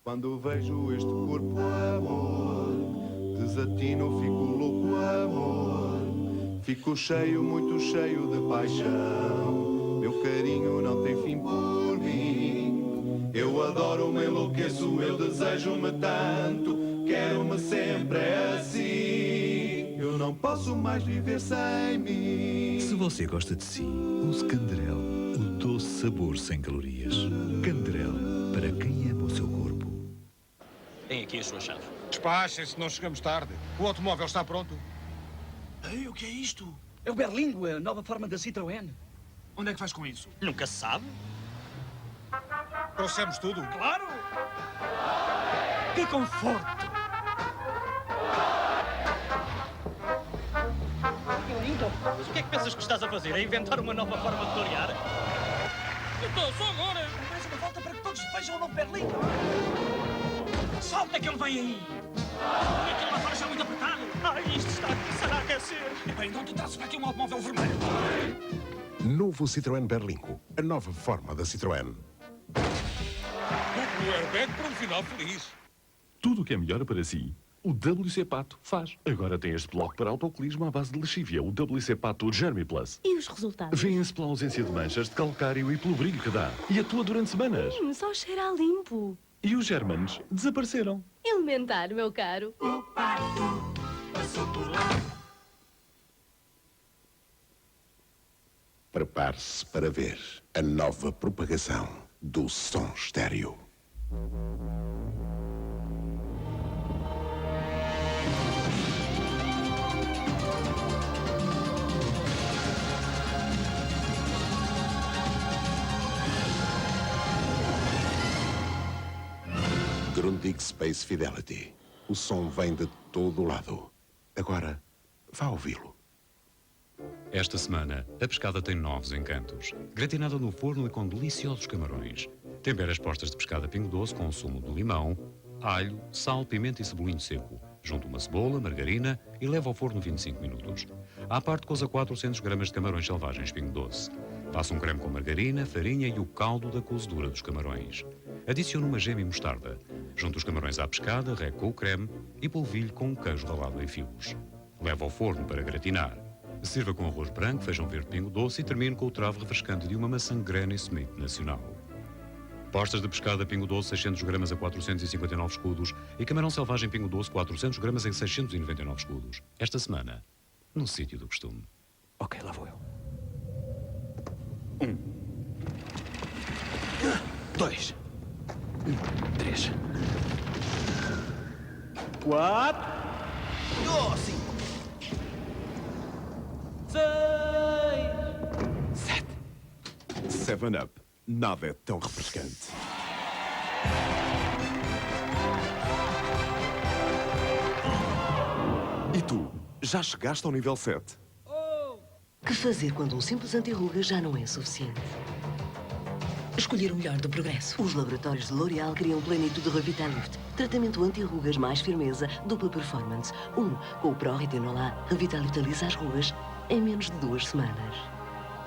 Quando vejo este corpo, amor, desatino, fico louco, amor. Fico cheio, muito cheio de paixão. Meu carinho não tem fim por mim. Eu adoro-me, enlouqueço, eu desejo-me tanto. Quero-me sempre assim. Eu não não posso mais viver sem mim. Se você gosta de si, use Canderel, o doce sabor sem calorias. Canderel, para quem ama o seu corpo. Tem aqui a sua chave. Despachem-se, não chegamos tarde. O automóvel está pronto. Ei, o que é isto? É o Berlingo, a nova forma da Citroën. Onde é que vais com isso? Nunca se sabe. Trouxemos tudo? Claro! Que conforto! Mas o que é que pensas que estás a fazer? A inventar uma nova forma de torear? Então, só agora! Mais uma volta para que todos vejam o novo Berlingo! Salta que ele vem aí! E aquele lá fora está muito apertado! Ai, isto está a começar a aquecer! Bem, não te trazes para aqui um automóvel vermelho! Novo Citroën Berlingo, a nova forma da Citroën. O airbag para um final feliz. Tudo o que é melhor para si, o WC Pato faz. Agora tem este bloco para autocolismo à base de lexívia, o WC Pato Germi Plus. E os resultados? Vêem-se pela ausência de manchas de calcário e pelo brilho que dá. E atua durante semanas. Só cheira a limpo. E os germanos desapareceram. Elementar, meu caro. O Pato passou por lá. Prepare-se para ver a nova propagação do som estéreo. Grundig Space Fidelity. O som vem de todo o lado. Agora, vá ouvi-lo. Esta semana, a pescada tem novos encantos. Gratinada no forno e com deliciosos camarões. Tempera as postas de pescada Pingo Doce com sumo de limão, alho, sal, pimenta e cebolinho seco. Junte uma cebola, margarina e leva ao forno 25 minutos. À parte, coza 400 gramas de camarões selvagens Pingo Doce. Faça um creme com margarina, farinha e o caldo da cozedura dos camarões. Adicione uma gema e mostarda. Junte os camarões à pescada, regue com o creme e polvilhe com um queijo ralado em fios. Leva ao forno para gratinar. Sirva com arroz branco, feijão verde Pingo Doce e termine com o travo refrescante de uma maçã Granny Smith nacional. Postas de pescada Pingo Doce 600 gramas a 459 escudos e camarão selvagem Pingo Doce 400 gramas em 699 escudos. Esta semana, no sítio do costume. Ok, lá vou eu. 2, 3, 4, 5, 6, 7. 7-Up. Nada é tão refrescante. E tu, já chegaste ao nível 7? Que fazer quando um simples anti-rugas já não é suficiente? Escolher o melhor do progresso. Os laboratórios de L'Oréal criam Plenitude Revitalift. Tratamento anti-rugas mais firmeza, dupla performance. Com o Pro Retinol A, revitaliza as rugas em menos de 2 semanas.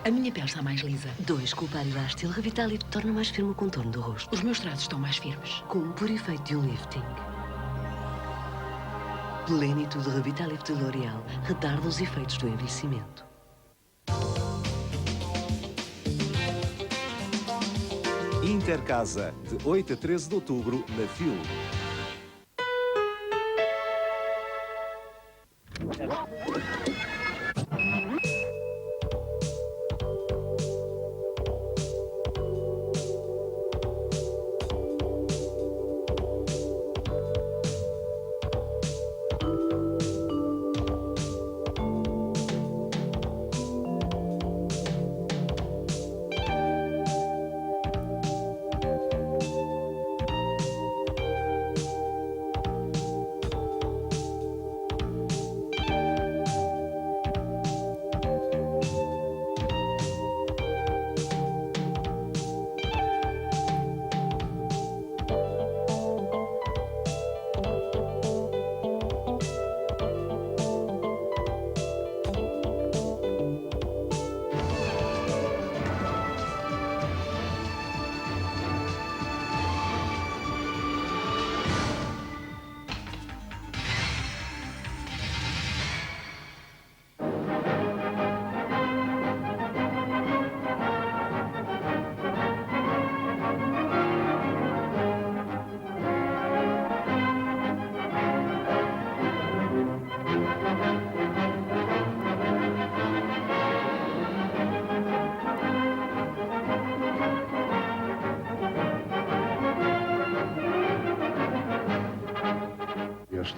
A minha pele está mais lisa. 2, com o Parilástil Revitalift torna mais firme o contorno do rosto. Os meus traços estão mais firmes. Por efeito de um lifting. Plenitude Revitalift de L'Oréal retarda os efeitos do envelhecimento. Intercasa, de 8 a 13 de outubro, na FIL.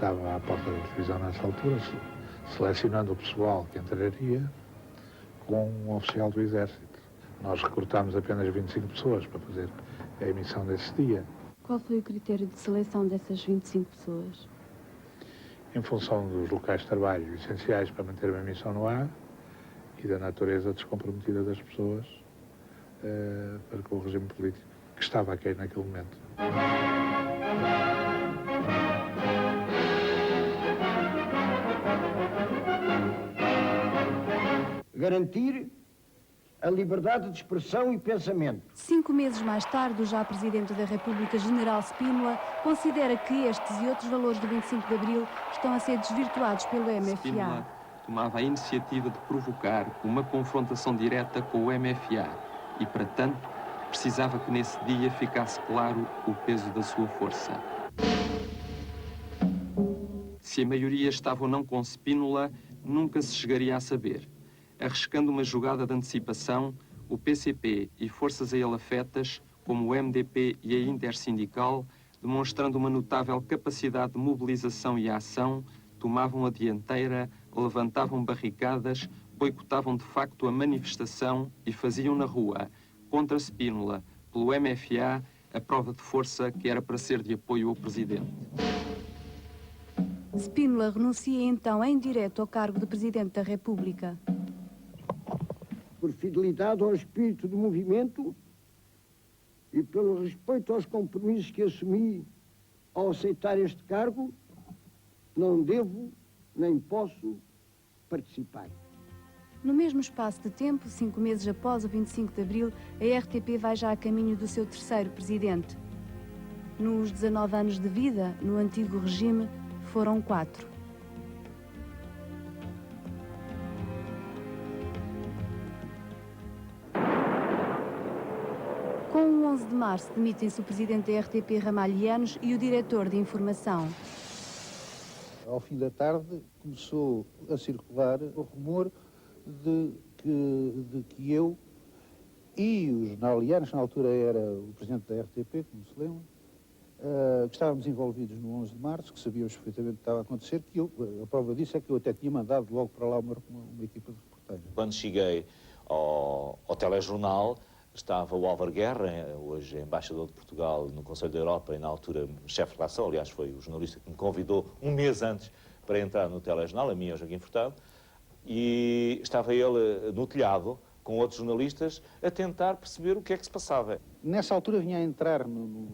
estava à porta da televisão nessa altura, selecionando o pessoal que entraria com um oficial do Exército. Nós recrutámos apenas 25 pessoas para fazer a emissão desse dia. Qual foi o critério de seleção dessas 25 pessoas? Em função dos locais de trabalho essenciais para manter uma emissão no ar e da natureza descomprometida das pessoas para com o regime político que estava a cair naquele momento. Garantir a liberdade de expressão e pensamento. 5 meses mais tarde, o já Presidente da República, General Spínola, considera que estes e outros valores do 25 de Abril estão a ser desvirtuados pelo MFA. Spínola tomava a iniciativa de provocar uma confrontação direta com o MFA e, para tanto, precisava que nesse dia ficasse claro o peso da sua força. Se a maioria estava ou não com Spínola, nunca se chegaria a saber. Arriscando uma jogada de antecipação, o PCP e forças a ele afetas, como o MDP e a Intersindical, demonstrando uma notável capacidade de mobilização e ação, tomavam a dianteira, levantavam barricadas, boicotavam de facto a manifestação e faziam na rua, contra Spínola, pelo MFA, a prova de força que era para ser de apoio ao Presidente. Spínola renuncia então em direto ao cargo de Presidente da República. Por fidelidade ao espírito do movimento e pelo respeito aos compromissos que assumi ao aceitar este cargo, não devo nem posso participar. No mesmo espaço de tempo, 5 meses após o 25 de Abril, a RTP vai já a caminho do seu terceiro presidente. Nos 19 anos de vida, no antigo regime, foram 4. Com o 11 de março, demitem-se o presidente da RTP, Ramalhianos, e o diretor de informação. Ao fim da tarde, começou a circular o rumor de que eu e o jornal Lianos, na altura era o presidente da RTP, como se lembra, que estávamos envolvidos no 11 de março, que sabíamos perfeitamente o que estava a acontecer, que a prova disso é que eu até tinha mandado logo para lá uma equipa de reportagem. Quando cheguei ao telejornal, estava o Álvaro Guerra, hoje embaixador de Portugal no Conselho da Europa e na altura chefe de redação, aliás foi o jornalista que me convidou um mês antes para entrar no telejornal, a mim e ao Joaquim Furtado, e estava ele no telhado com outros jornalistas a tentar perceber o que é que se passava. Nessa altura vinha a entrar no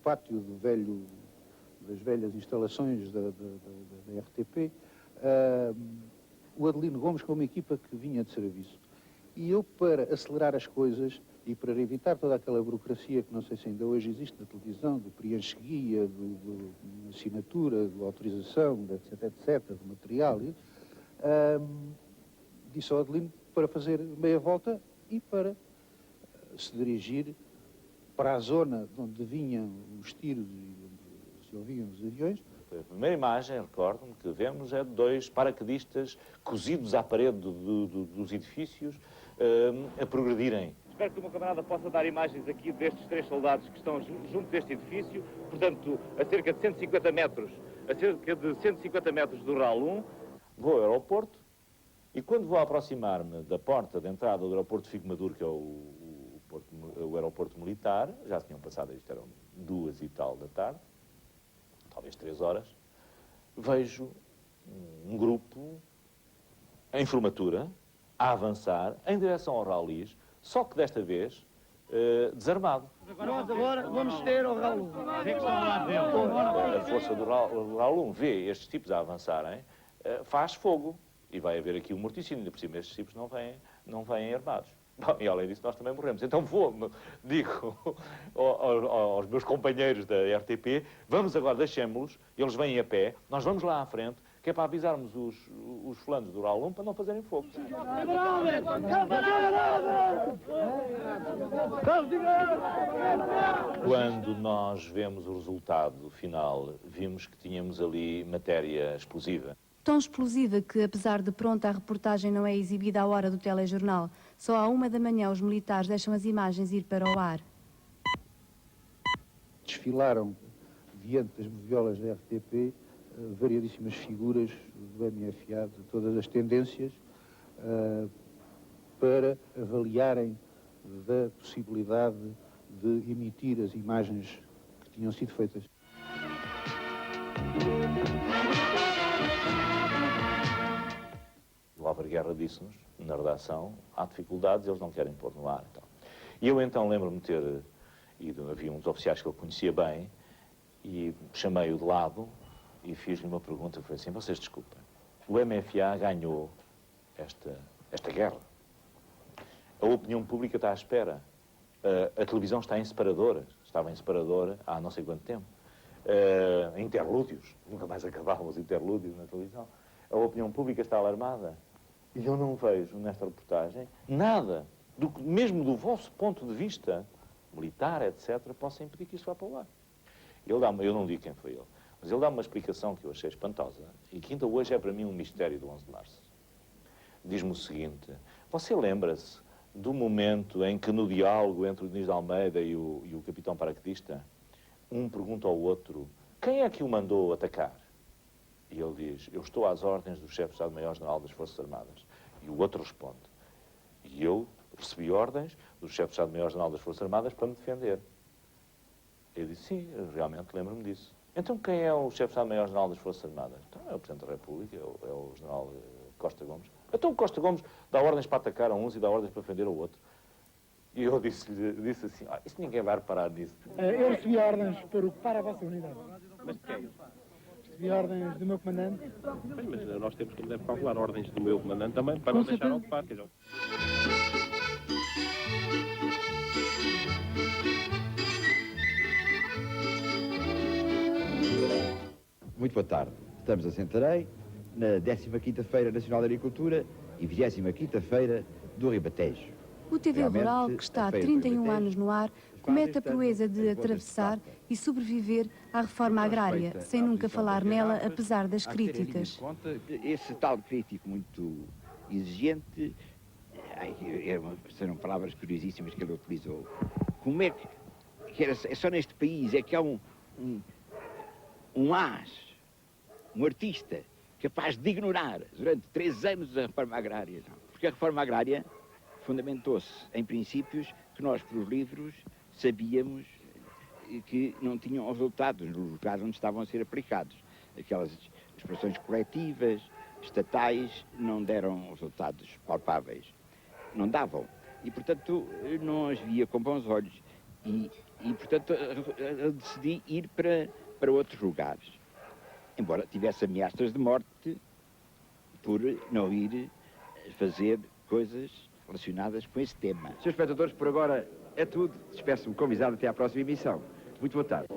pátio das velhas instalações da RTP o Adelino Gomes com uma equipa que vinha de serviço. E eu, para acelerar as coisas e para evitar toda aquela burocracia que não sei se ainda hoje existe na televisão, do preenche-guia, de assinatura, de autorização, de etc., do material, disse ao Adelino para fazer meia volta e para se dirigir para a zona de onde vinham os tiros e onde se ouviam os aviões. A primeira imagem, recordo-me, que vemos é de 2 paraquedistas cozidos à parede dos edifícios a progredirem. Espero que o meu camarada possa dar imagens aqui destes 3 soldados que estão junto deste edifício, portanto, a cerca de 150 metros do RAL 1. Vou ao aeroporto e quando vou aproximar-me da porta de entrada do aeroporto de Figo Maduro, que é o aeroporto militar, já tinham passado, isto eram 2 e tal da tarde, talvez 3 horas, vejo um grupo em formatura a avançar em direção ao Raulis, só que desta vez desarmado. Nós agora vamos ter ao Raul. A força do Raul vê estes tipos a avançarem, faz fogo e vai haver aqui um morticínio, ainda por cima estes tipos não vêm armados. Bom, e além disso nós também morremos. Então digo aos meus companheiros da RTP, vamos agora, deixemos-los, eles vêm a pé, nós vamos lá à frente, que é para avisarmos os fulanos do RAL 1 para não fazerem fogo. Quando nós vemos o resultado final, vimos que tínhamos ali matéria explosiva. Tão explosiva que, apesar de pronta, a reportagem não é exibida à hora do telejornal. Só à 1 da manhã os militares deixam as imagens ir para o ar. Desfilaram diante das moviolas da RTP variadíssimas figuras do MFA, de todas as tendências, para avaliarem da possibilidade de emitir as imagens que tinham sido feitas. O Álvaro Guerra disse-nos, na redação, há dificuldades, eles não querem pôr no ar. E eu então lembro-me de ter ido, havia uns oficiais que eu conhecia bem, e chamei-o de lado e fiz-lhe uma pergunta, foi assim, vocês desculpem, o MFA ganhou esta guerra. A opinião pública está à espera. A televisão está em separadora, estava em separadora há não sei quanto tempo. Interlúdios, nunca mais acabavam os interlúdios na televisão. A opinião pública está alarmada. E eu não vejo nesta reportagem nada, mesmo do vosso ponto de vista militar, etc., possa impedir que isso vá para o ar. Eu não digo quem foi ele, mas ele dá-me uma explicação que eu achei espantosa e que ainda hoje é para mim um mistério do 11 de março. Diz-me o seguinte, você lembra-se do momento em que no diálogo entre o Diniz de Almeida e o capitão paraquedista, um pergunta ao outro, quem é que o mandou atacar? E ele diz, eu estou às ordens do chefe de Estado-Maior-General das Forças Armadas. E o outro responde, e eu recebi ordens do chefe de Estado-Maior-General das Forças Armadas para me defender. Eu disse, sim, eu realmente lembro-me disso. Então quem é o chefe de Estado-Maior-General das Forças Armadas? Então é o Presidente da República, é o General Costa Gomes. Então Costa Gomes dá ordens para atacar a uns e dá ordens para defender ao outro. E eu disse assim, isso ninguém vai reparar nisso. Eu recebi ordens para ocupar a vossa unidade. Mas de quem? Recebi ordens do meu comandante. Mas nós temos, como deve calcular, ordens do meu comandante também, para não deixar ocupar. Muito boa tarde. Estamos a Santarém, na 15ª Feira Nacional da Agricultura e 25ª Feira do Ribatejo. O TV Rural, que está há 31 anos no ar, comete a proeza de atravessar e sobreviver à reforma agrária, sem nunca falar nela, apesar das críticas. Esse tal crítico muito exigente, são palavras curiosíssimas que ele utilizou. Como é que é só neste país é que há um artista capaz de ignorar durante 3 anos a reforma agrária? Porque a reforma agrária fundamentou-se em princípios que nós, pelos livros, sabíamos que não tinham resultados nos lugares onde estavam a ser aplicados. Aquelas expressões coletivas, estatais, não deram resultados palpáveis. Não davam. E, portanto, não as via com bons olhos. E portanto, decidi ir para outros lugares. Embora tivesse ameaças de morte por não ir fazer coisas relacionadas com esse tema. Senhores espectadores, por agora é tudo. Despeço-me convidado até à próxima emissão. Muito boa tarde.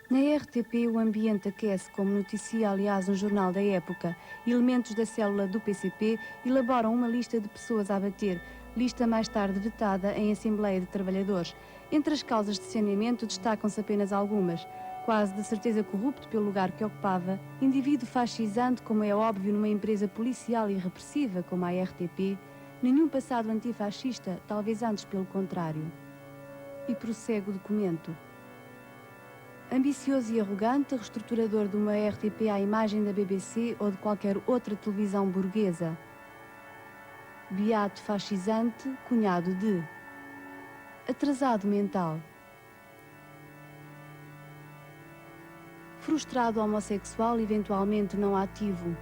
Na RTP, o ambiente aquece, como noticia, aliás, um jornal da época. Elementos da célula do PCP elaboram uma lista de pessoas a abater, lista mais tarde vetada em Assembleia de Trabalhadores. Entre as causas de saneamento destacam-se apenas algumas. Quase de certeza corrupto pelo lugar que ocupava, indivíduo fascisante, como é óbvio numa empresa policial e repressiva como a RTP, nenhum passado antifascista, talvez antes pelo contrário. E prossegue o documento. Ambicioso e arrogante, reestruturador de uma RTP à imagem da BBC ou de qualquer outra televisão burguesa. Beato fascisante, cunhado de. Atrasado mental. Frustrado homossexual, eventualmente não ativo.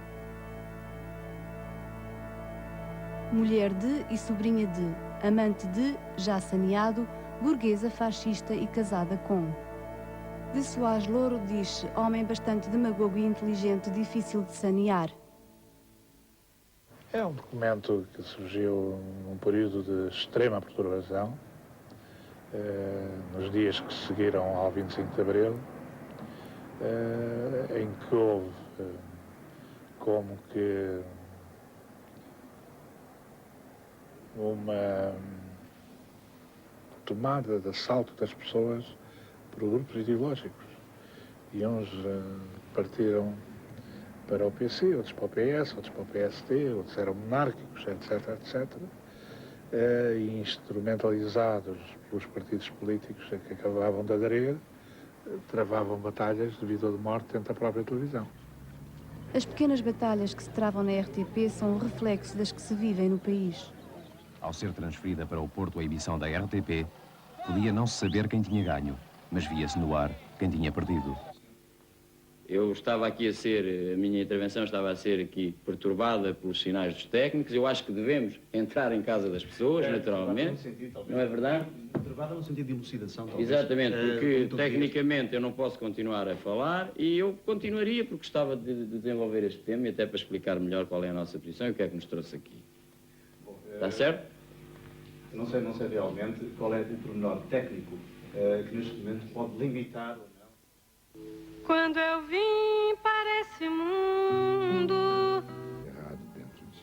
Mulher de e sobrinha de, amante de, já saneado, burguesa fascista e casada com. De Soares Louro diz, homem bastante demagogo e inteligente, difícil de sanear. É um documento que surgiu num período de extrema perturbação, nos dias que seguiram ao 25 de Abril, em que houve como que uma tomada de assalto das pessoas por grupos ideológicos. E uns partiram para o PC, outros para o PS, outros para o PSD, outros eram monárquicos, etc, etc, e instrumentalizados pelos partidos políticos a que acabavam de aderir, travavam batalhas de vida ou de morte dentro da própria televisão. As pequenas batalhas que se travam na RTP são um reflexo das que se vivem no país. Ao ser transferida para o Porto a emissão da RTP, podia não se saber quem tinha ganho, mas via-se no ar quem tinha perdido. Eu estava aqui a minha intervenção estava a ser aqui perturbada pelos sinais dos técnicos. Eu acho que devemos entrar em casa das pessoas, naturalmente. Não é verdade? Perturbada no sentido de elucidação, talvez. Exatamente, porque tecnicamente eu não posso continuar a falar e eu continuaria porque gostava de desenvolver este tema e até para explicar melhor qual é a nossa posição e o que é que nos trouxe aqui. Está certo? Não sei realmente qual é o pormenor técnico que neste momento pode limitar. Quando eu vim para esse mundo.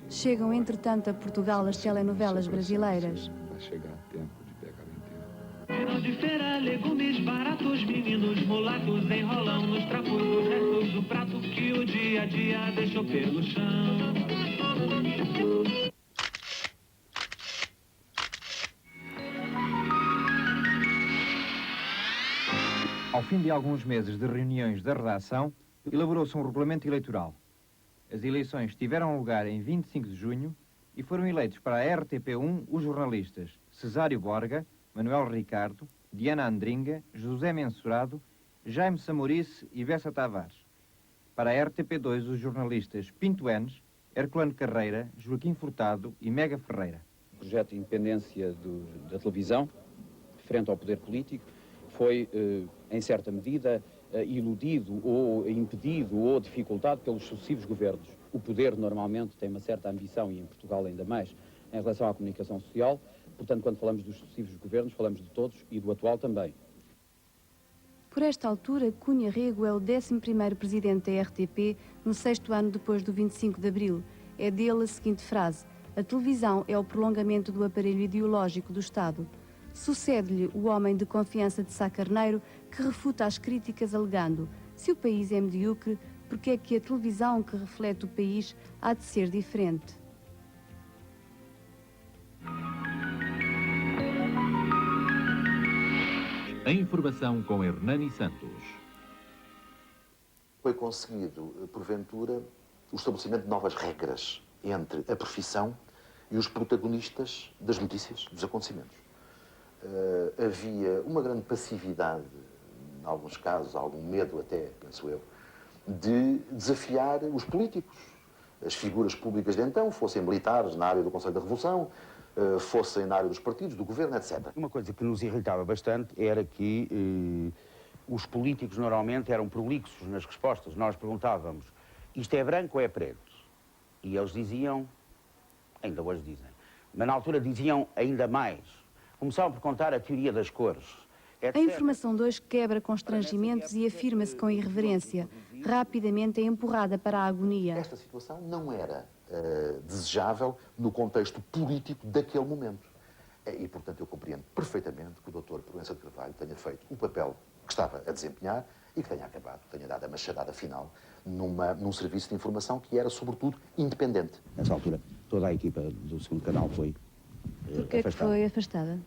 Chegam, entretanto, a Portugal as telenovelas brasileiras. Vai chegar tempo de pegar em tempo. Final de feira, legumes baratos, meninos mulatos enrolam nos trapos os restos do prato que o dia a dia deixou pelo chão. Ao fim de alguns meses de reuniões da redação, elaborou-se um regulamento eleitoral. As eleições tiveram lugar em 25 de junho e foram eleitos para a RTP1 os jornalistas Cesário Borga, Manuel Ricardo, Diana Andringa, José Mensurado, Jaime Samorice e Bessa Tavares. Para a RTP2 os jornalistas Pinto Enes, Herculano Carreira, Joaquim Furtado e Mega Ferreira. O projeto de independência da televisão, frente ao poder político, foi, em certa medida, iludido ou impedido ou dificultado pelos sucessivos governos. O poder normalmente tem uma certa ambição, e em Portugal ainda mais, em relação à comunicação social. Portanto, quando falamos dos sucessivos governos, falamos de todos e do atual também. Por esta altura, Cunha Rego é o 11º presidente da RTP, no 6º ano depois do 25 de Abril. É dele a seguinte frase: a televisão é o prolongamento do aparelho ideológico do Estado. Sucede-lhe o homem de confiança de Sá Carneiro, que refuta as críticas alegando: se o país é medíocre, porque é que a televisão que reflete o país há de ser diferente? A informação com Hernani Santos. Foi conseguido, porventura, o estabelecimento de novas regras entre a profissão e os protagonistas das notícias, dos acontecimentos. Havia uma grande passividade, em alguns casos, algum medo até, penso eu, de desafiar os políticos, as figuras públicas de então, fossem militares na área do Conselho da Revolução, fossem na área dos partidos, do governo, etc. Uma coisa que nos irritava bastante era que os políticos normalmente eram prolixos nas respostas. Nós perguntávamos: isto é branco ou é preto? E eles diziam, ainda hoje dizem, mas na altura diziam ainda mais. Começavam por contar a teoria das cores. A Informação 2 quebra constrangimentos e afirma-se com irreverência. Rapidamente é empurrada para a agonia. Esta situação não era desejável no contexto político daquele momento. E, portanto, eu compreendo perfeitamente que o Dr. Proença de Carvalho tenha feito o papel que estava a desempenhar e que tenha acabado, tenha dado a machadada final num serviço de informação que era, sobretudo, independente. Nessa altura, toda a equipa do segundo canal foi Porquê é que foi afastada?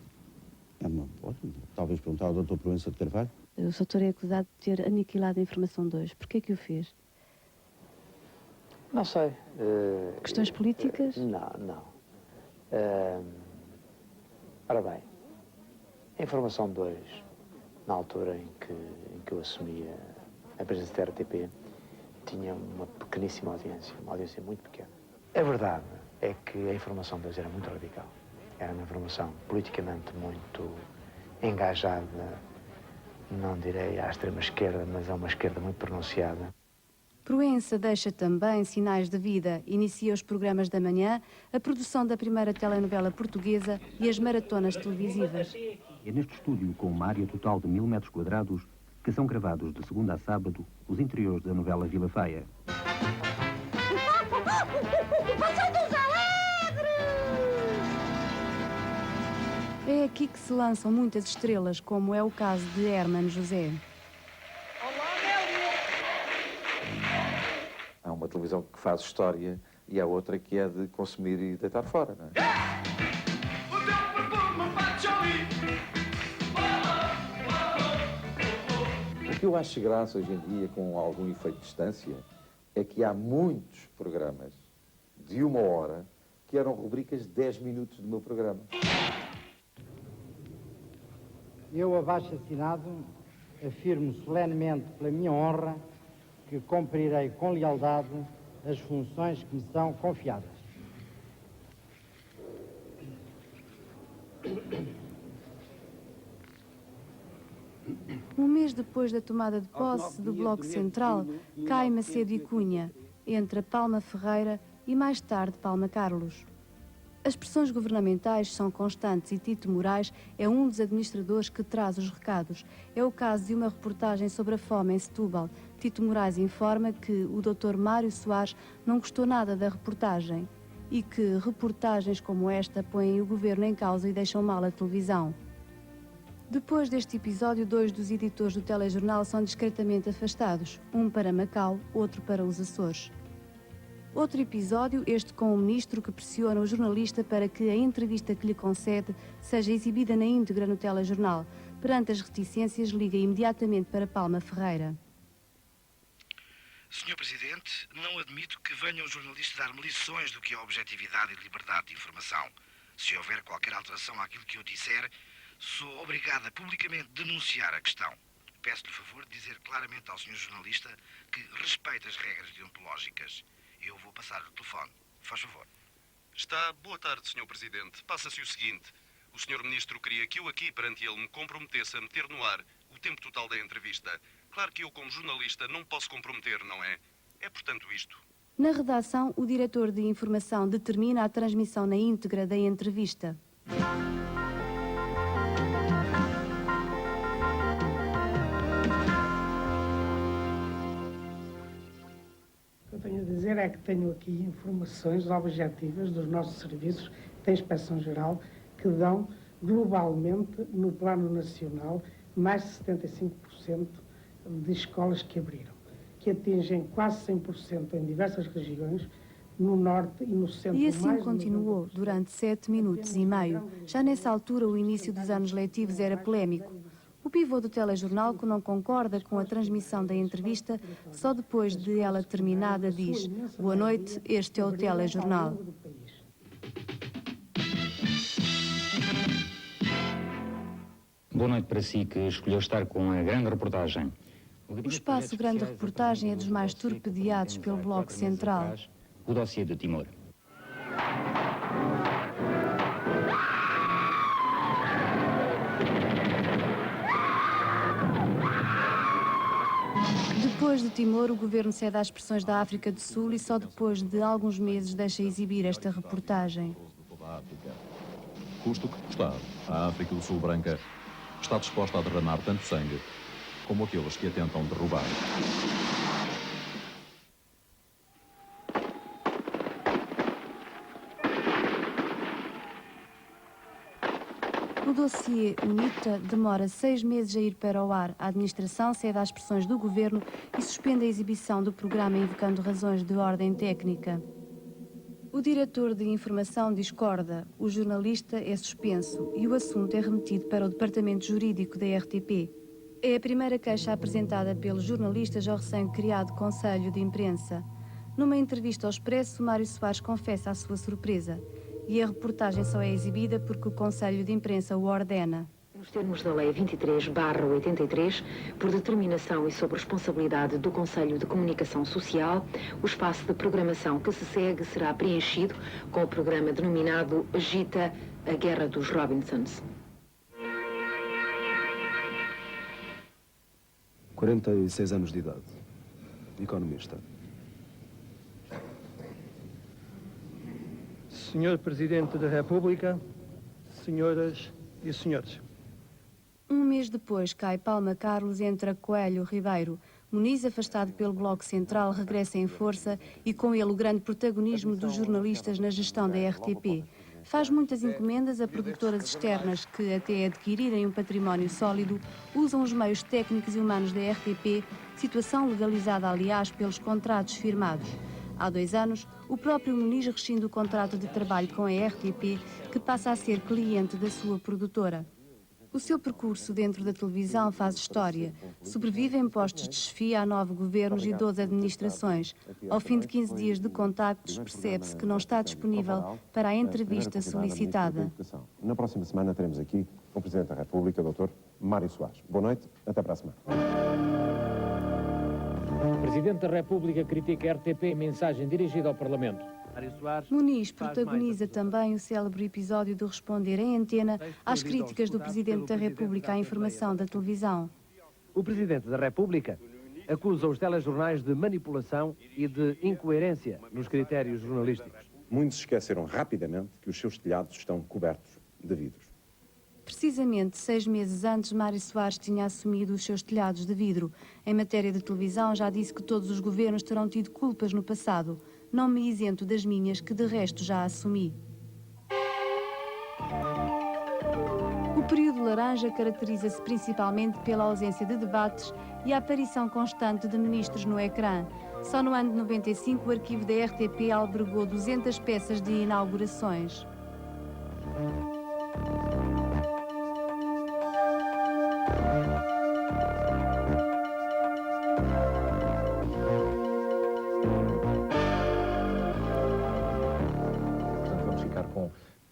Talvez perguntar ao Dr. Proença de Carvalho. O Sr. é acusado de ter aniquilado a Informação 2. Porquê é que o fez? Não sei. Questões políticas? Não. Ora bem, a Informação 2, na altura em que eu assumia a presença da RTP, tinha uma pequeníssima audiência, uma audiência muito pequena. A verdade é que a Informação 2 era muito radical. Era uma informação politicamente muito engajada, não direi à extrema-esquerda, mas a uma esquerda muito pronunciada. Proença deixa também sinais de vida. Inicia os programas da manhã, a produção da primeira telenovela portuguesa e as maratonas televisivas. É neste estúdio, com uma área total de 1000 metros quadrados, que são gravados de segunda a sábado os interiores da novela Vila Faia. É aqui que se lançam muitas estrelas, como é o caso de Hermano José. Há uma televisão que faz história e há outra que é de consumir e deitar fora, não é? que eu acho graça hoje em dia, com algum efeito de distância, é que há muitos programas de 1 hora que eram rubricas de 10 minutos do meu programa. Eu, abaixo assinado, afirmo solenemente pela minha honra que cumprirei com lealdade as funções que me são confiadas. Um mês depois da tomada de posse do Bloco Central, cai Macedo e Cunha, entra Palma Ferreira e mais tarde Palma Carlos. As pressões governamentais são constantes e Tito Moraes é um dos administradores que traz os recados. É o caso de uma reportagem sobre a fome em Setúbal. Tito Moraes informa que o Dr. Mário Soares não gostou nada da reportagem e que reportagens como esta põem o governo em causa e deixam mal a televisão. Depois deste episódio, 2 dos editores do telejornal são discretamente afastados, um para Macau, outro para os Açores. Outro episódio, este com o ministro que pressiona o jornalista para que a entrevista que lhe concede seja exibida na íntegra no telejornal. Perante as reticências, liga imediatamente para Palma Ferreira. Senhor Presidente, não admito que venha um jornalista dar-me lições do que é objetividade e liberdade de informação. Se houver qualquer alteração àquilo que eu disser, sou obrigada publicamente a denunciar a questão. Peço-lhe o favor de dizer claramente ao senhor jornalista que respeita as regras deontológicas. Eu vou passar o telefone. Faz favor. Está. Boa tarde, Sr. Presidente. Passa-se o seguinte. O Sr. Ministro queria que eu aqui, perante ele, me comprometesse a meter no ar o tempo total da entrevista. Claro que eu, como jornalista, não posso comprometer, não é? É, portanto, isto. Na redação, o diretor de informação determina a transmissão na íntegra da entrevista. O que eu tenho a dizer é que tenho aqui informações objetivas dos nossos serviços da Inspeção-Geral que dão, globalmente, no plano nacional, mais de 75% de escolas que abriram, que atingem quase 100% em diversas regiões, no norte e no centro. E assim continuou, durante 7 minutos e meio. Já nessa altura, o início dos anos letivos era polémico. O pivô do telejornal, que não concorda com a transmissão da entrevista, só depois de ela terminada diz: "Boa noite, este é o telejornal." Boa noite para si, que escolheu estar com a grande reportagem. O espaço Grande Reportagem é dos mais torpedeados pelo Bloco Central. O dossiê de Timor. Depois de Timor, o governo cede às pressões da África do Sul e só depois de alguns meses deixa exibir esta reportagem. Custo que custar, a África do Sul branca está disposta a derramar tanto sangue como aqueles que a tentam derrubar. O dossiê UNITA demora 6 meses a ir para o ar. A administração cede às pressões do governo e suspende a exibição do programa invocando razões de ordem técnica. O diretor de informação discorda, o jornalista é suspenso e o assunto é remetido para o departamento jurídico da RTP. É a primeira queixa apresentada pelos jornalistas ao recém-criado Conselho de Imprensa. Numa entrevista ao Expresso, Mário Soares confessa a sua surpresa. E a reportagem só é exibida porque o Conselho de Imprensa o ordena. Nos termos da Lei 23/83, por determinação e sob responsabilidade do Conselho de Comunicação Social, o espaço de programação que se segue será preenchido com o programa denominado Agita, a Guerra dos Robinsons. 46 anos de idade. Economista. Senhor Presidente da República, senhoras e senhores. Um mês depois cai Palma Carlos, entra Coelho Ribeiro. Muniz, afastado pelo Bloco Central, regressa em força e com ele o grande protagonismo dos jornalistas na gestão da RTP. Faz muitas encomendas a produtoras externas que, até adquirirem um património sólido, usam os meios técnicos e humanos da RTP, situação legalizada, aliás, pelos contratos firmados. Há 2 anos, o próprio Muniz rescinde o contrato de trabalho com a RTP, que passa a ser cliente da sua produtora. O seu percurso dentro da televisão faz história. Sobrevive em postos de chefia a 9 governos e 12 administrações. Ao fim de 15 dias de contactos, percebe-se que não está disponível para a entrevista solicitada. Na próxima semana teremos aqui o Presidente da República, Dr. Mário Soares. Boa noite, até para a semana. O Presidente da República critica a RTP em mensagem dirigida ao Parlamento. Muniz protagoniza também o célebre episódio de responder em antena às críticas do Presidente da República à informação da televisão. O Presidente da República acusa os telejornais de manipulação e de incoerência nos critérios jornalísticos. Muitos esqueceram rapidamente que os seus telhados estão cobertos de vidros. Precisamente 6 meses antes, Mário Soares tinha assumido os seus telhados de vidro. Em matéria de televisão, já disse que todos os governos terão tido culpas no passado. Não me isento das minhas, que de resto já assumi. O período laranja caracteriza-se principalmente pela ausência de debates e a aparição constante de ministros no ecrã. Só no ano de 95, o arquivo da RTP albergou 200 peças de inaugurações.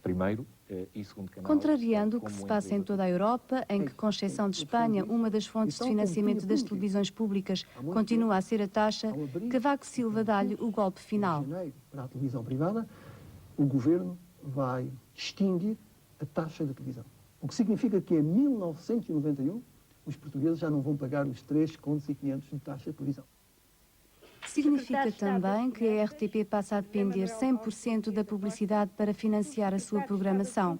Primeiro e segundo canal. Contrariando o que se passa em toda a Europa, em que, com exceção de Espanha, uma das fontes de financiamento das televisões públicas continua a ser a taxa, Cavaco Silva dá-lhe o golpe final. Para a televisão privada, o governo vai extinguir a taxa de televisão. O que significa que em 1991 os portugueses já não vão pagar os 3,5 de taxa de televisão. Significa também que a RTP passa a depender 100% da publicidade para financiar a sua programação.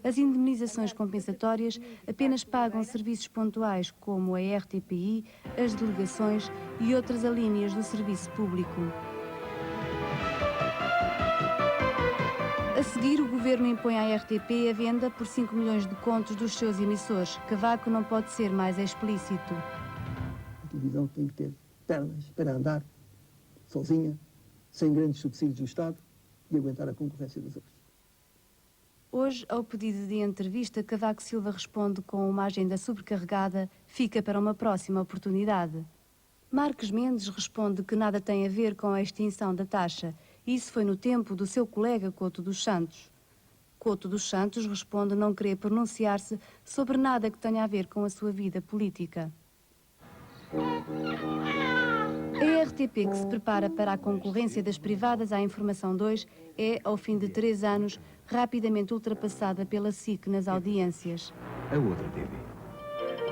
As indemnizações compensatórias apenas pagam serviços pontuais como a RTPI, as delegações e outras alíneas do serviço público. A seguir, o governo impõe à RTP a venda por 5 milhões de contos dos seus emissores. Cavaco não pode ser mais explícito. A televisão tem que ter pernas para andar sozinha, sem grandes subsídios do Estado e aguentar a concorrência dos outros. Hoje, ao pedido de entrevista, Cavaco Silva responde com uma agenda sobrecarregada, fica para uma próxima oportunidade. Marques Mendes responde que nada tem a ver com a extinção da taxa. Isso foi no tempo do seu colega Couto dos Santos. Couto dos Santos responde não querer pronunciar-se sobre nada que tenha a ver com a sua vida política. A RTP, que se prepara para a concorrência das privadas à Informação 2, é, ao fim de 3 anos, rapidamente ultrapassada pela SIC nas audiências. A outra TV.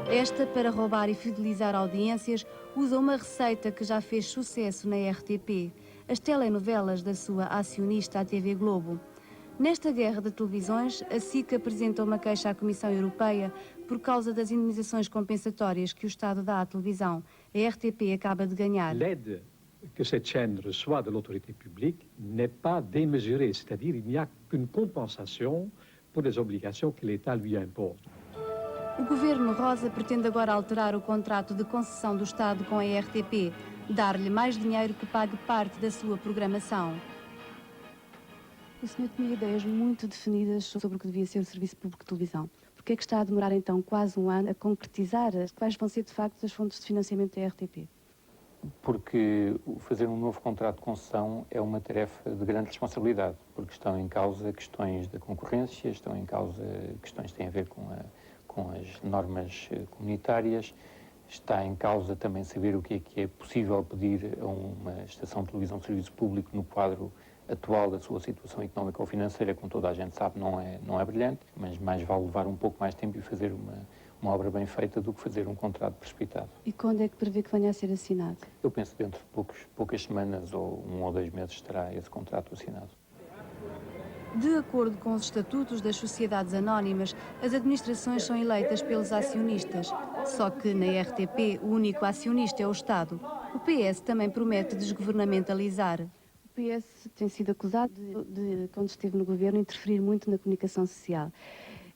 Esta, para roubar e fidelizar audiências, usa uma receita que já fez sucesso na RTP, as telenovelas da sua acionista, a TV Globo. Nesta guerra de televisões, a SIC apresenta uma queixa à Comissão Europeia por causa das indemnizações compensatórias que o Estado dá à televisão. A RTP acaba de ganhar. L'aide que cette chaîne reçoit de l'autorité publique n'est pas démesurée, c'est-à-dire il n'y a qu'une compensation pour les obligations que l'État lui impose. O governo Rosa pretende agora alterar o contrato de concessão do Estado com a RTP, dar-lhe mais dinheiro que pague parte da sua programação. O senhor tinha ideias muito definidas sobre o que devia ser o Serviço Público de Televisão. Por que é que está a demorar, então, quase um ano a concretizar quais vão ser, de facto, as fontes de financiamento da RTP? Porque fazer um novo contrato de concessão é uma tarefa de grande responsabilidade, porque estão em causa questões da concorrência, estão em causa questões que têm a ver com as normas comunitárias, está em causa também saber o que é possível pedir a uma estação de televisão de serviço público no quadro atual da sua situação económica ou financeira, como toda a gente sabe, não é brilhante, mas mais vale levar um pouco mais de tempo e fazer uma obra bem feita do que fazer um contrato precipitado. E quando é que prevê que venha a ser assinado? Eu penso que dentro de poucas semanas ou 1 ou 2 meses estará esse contrato assinado. De acordo com os estatutos das sociedades anónimas, as administrações são eleitas pelos acionistas. Só que na RTP o único acionista é o Estado. O PS também promete desgovernamentalizar. O PS tem sido acusado de, quando esteve no governo, interferir muito na comunicação social.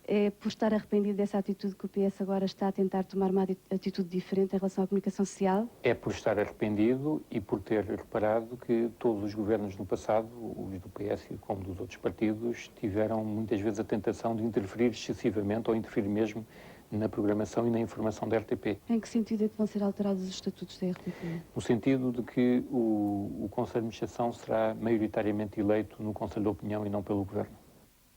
É por estar arrependido dessa atitude que o PS agora está a tentar tomar uma atitude diferente em relação à comunicação social? É por estar arrependido e por ter reparado que todos os governos no passado, os do PS como dos outros partidos, tiveram muitas vezes a tentação de interferir excessivamente ou interferir mesmo na programação e na informação da RTP. Em que sentido é que vão ser alterados os estatutos da RTP? No sentido de que o Conselho de Administração será maioritariamente eleito no Conselho de Opinião e não pelo Governo.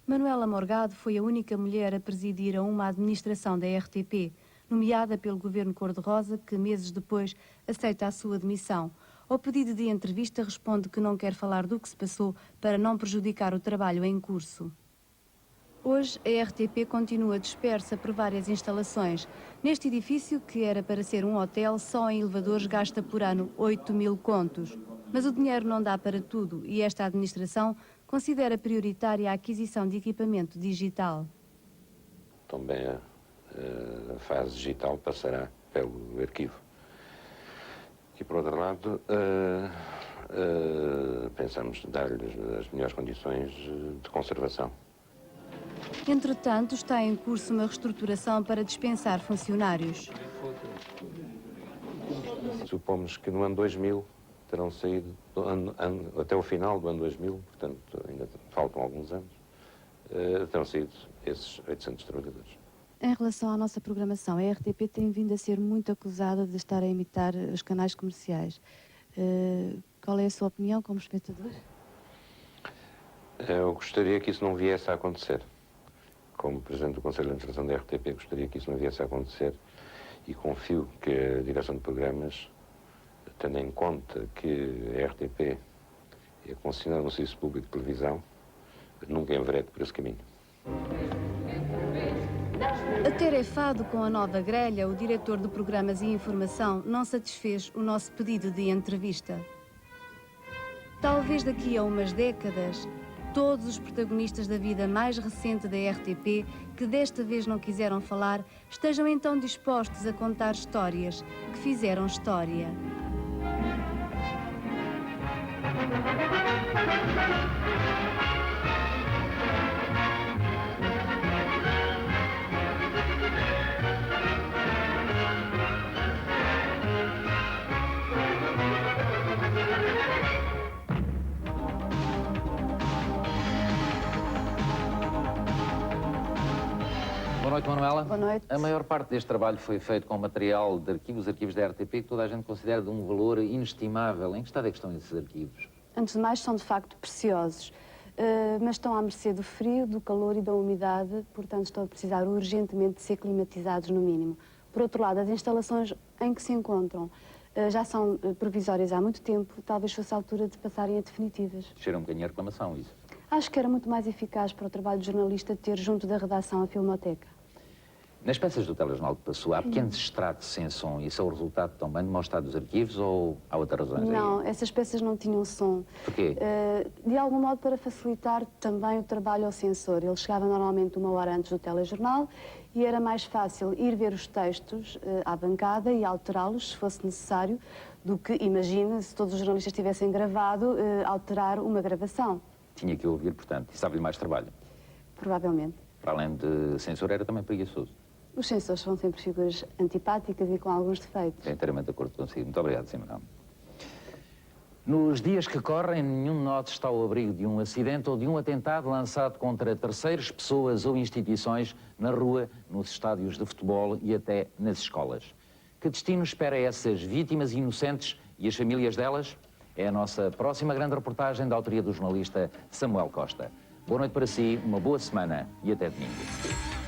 Manuela Morgado foi a única mulher a presidir a uma administração da RTP, nomeada pelo governo cor-de-rosa, que meses depois aceita a sua demissão. Ao pedido de entrevista, responde que não quer falar do que se passou para não prejudicar o trabalho em curso. Hoje, a RTP continua dispersa por várias instalações. Neste edifício, que era para ser um hotel, só em elevadores gasta por ano 8.000 contos. Mas o dinheiro não dá para tudo e esta administração considera prioritária a aquisição de equipamento digital. Também a fase digital passará pelo arquivo. E, por outro lado, pensamos dar-lhes as melhores condições de conservação. Entretanto, está em curso uma reestruturação para dispensar funcionários. Supomos que no ano 2000 terão saído, até o final do ano 2000, portanto ainda faltam alguns anos, terão saído esses 800 trabalhadores. Em relação à nossa programação, a RTP tem vindo a ser muito acusada de estar a imitar os canais comerciais. Qual é a sua opinião como espectador? Eu gostaria que isso não viesse a acontecer. Como Presidente do Conselho de Administração da RTP, gostaria que isso não viesse a acontecer e confio que a Direção de Programas, tendo em conta que a RTP é considerada um serviço público de televisão, nunca enverede por esse caminho. Atarefado com a nova grelha, o diretor de Programas e Informação não satisfez o nosso pedido de entrevista. Talvez daqui a umas décadas, todos os protagonistas da vida mais recente da RTP, que desta vez não quiseram falar, estejam então dispostos a contar histórias que fizeram história. Boa noite, Manuela. Boa noite. A maior parte deste trabalho foi feito com material de arquivos da RTP, que toda a gente considera de um valor inestimável. Em que estado é que estão esses arquivos? Antes de mais, são de facto preciosos, mas estão à mercê do frio, do calor e da umidade, portanto estão a precisar urgentemente de ser climatizados no mínimo. Por outro lado, as instalações em que se encontram já são provisórias há muito tempo, talvez fosse a altura de passarem a definitivas. Cheira um bocadinho a reclamação, isso. Acho que era muito mais eficaz para o trabalho do jornalista ter junto da redação a filmoteca. Nas peças do telejornal que passou, há pequenos extratos sem som. Isso é o resultado também de mau estado dos arquivos ou há outras razões? Não, essas peças não tinham som. Porquê? De algum modo para facilitar também o trabalho ao censor. Ele chegava normalmente 1 hora antes do telejornal e era mais fácil ir ver os textos à bancada e alterá-los, se fosse necessário, do que, imagina, se todos os jornalistas tivessem gravado, alterar uma gravação. Tinha que ouvir, portanto, e dava-lhe mais trabalho. Provavelmente. Para além de censor, era também preguiçoso. Os censores são sempre figuras antipáticas e com alguns defeitos. Estou inteiramente de acordo consigo. Muito obrigado, Sr. Manuel. Nos dias que correm, nenhum de nós está ao abrigo de um acidente ou de um atentado lançado contra terceiras, pessoas ou instituições na rua, nos estádios de futebol e até nas escolas. Que destino espera essas vítimas inocentes e as famílias delas? É a nossa próxima grande reportagem da autoria do jornalista Samuel Costa. Boa noite para si, uma boa semana e até domingo.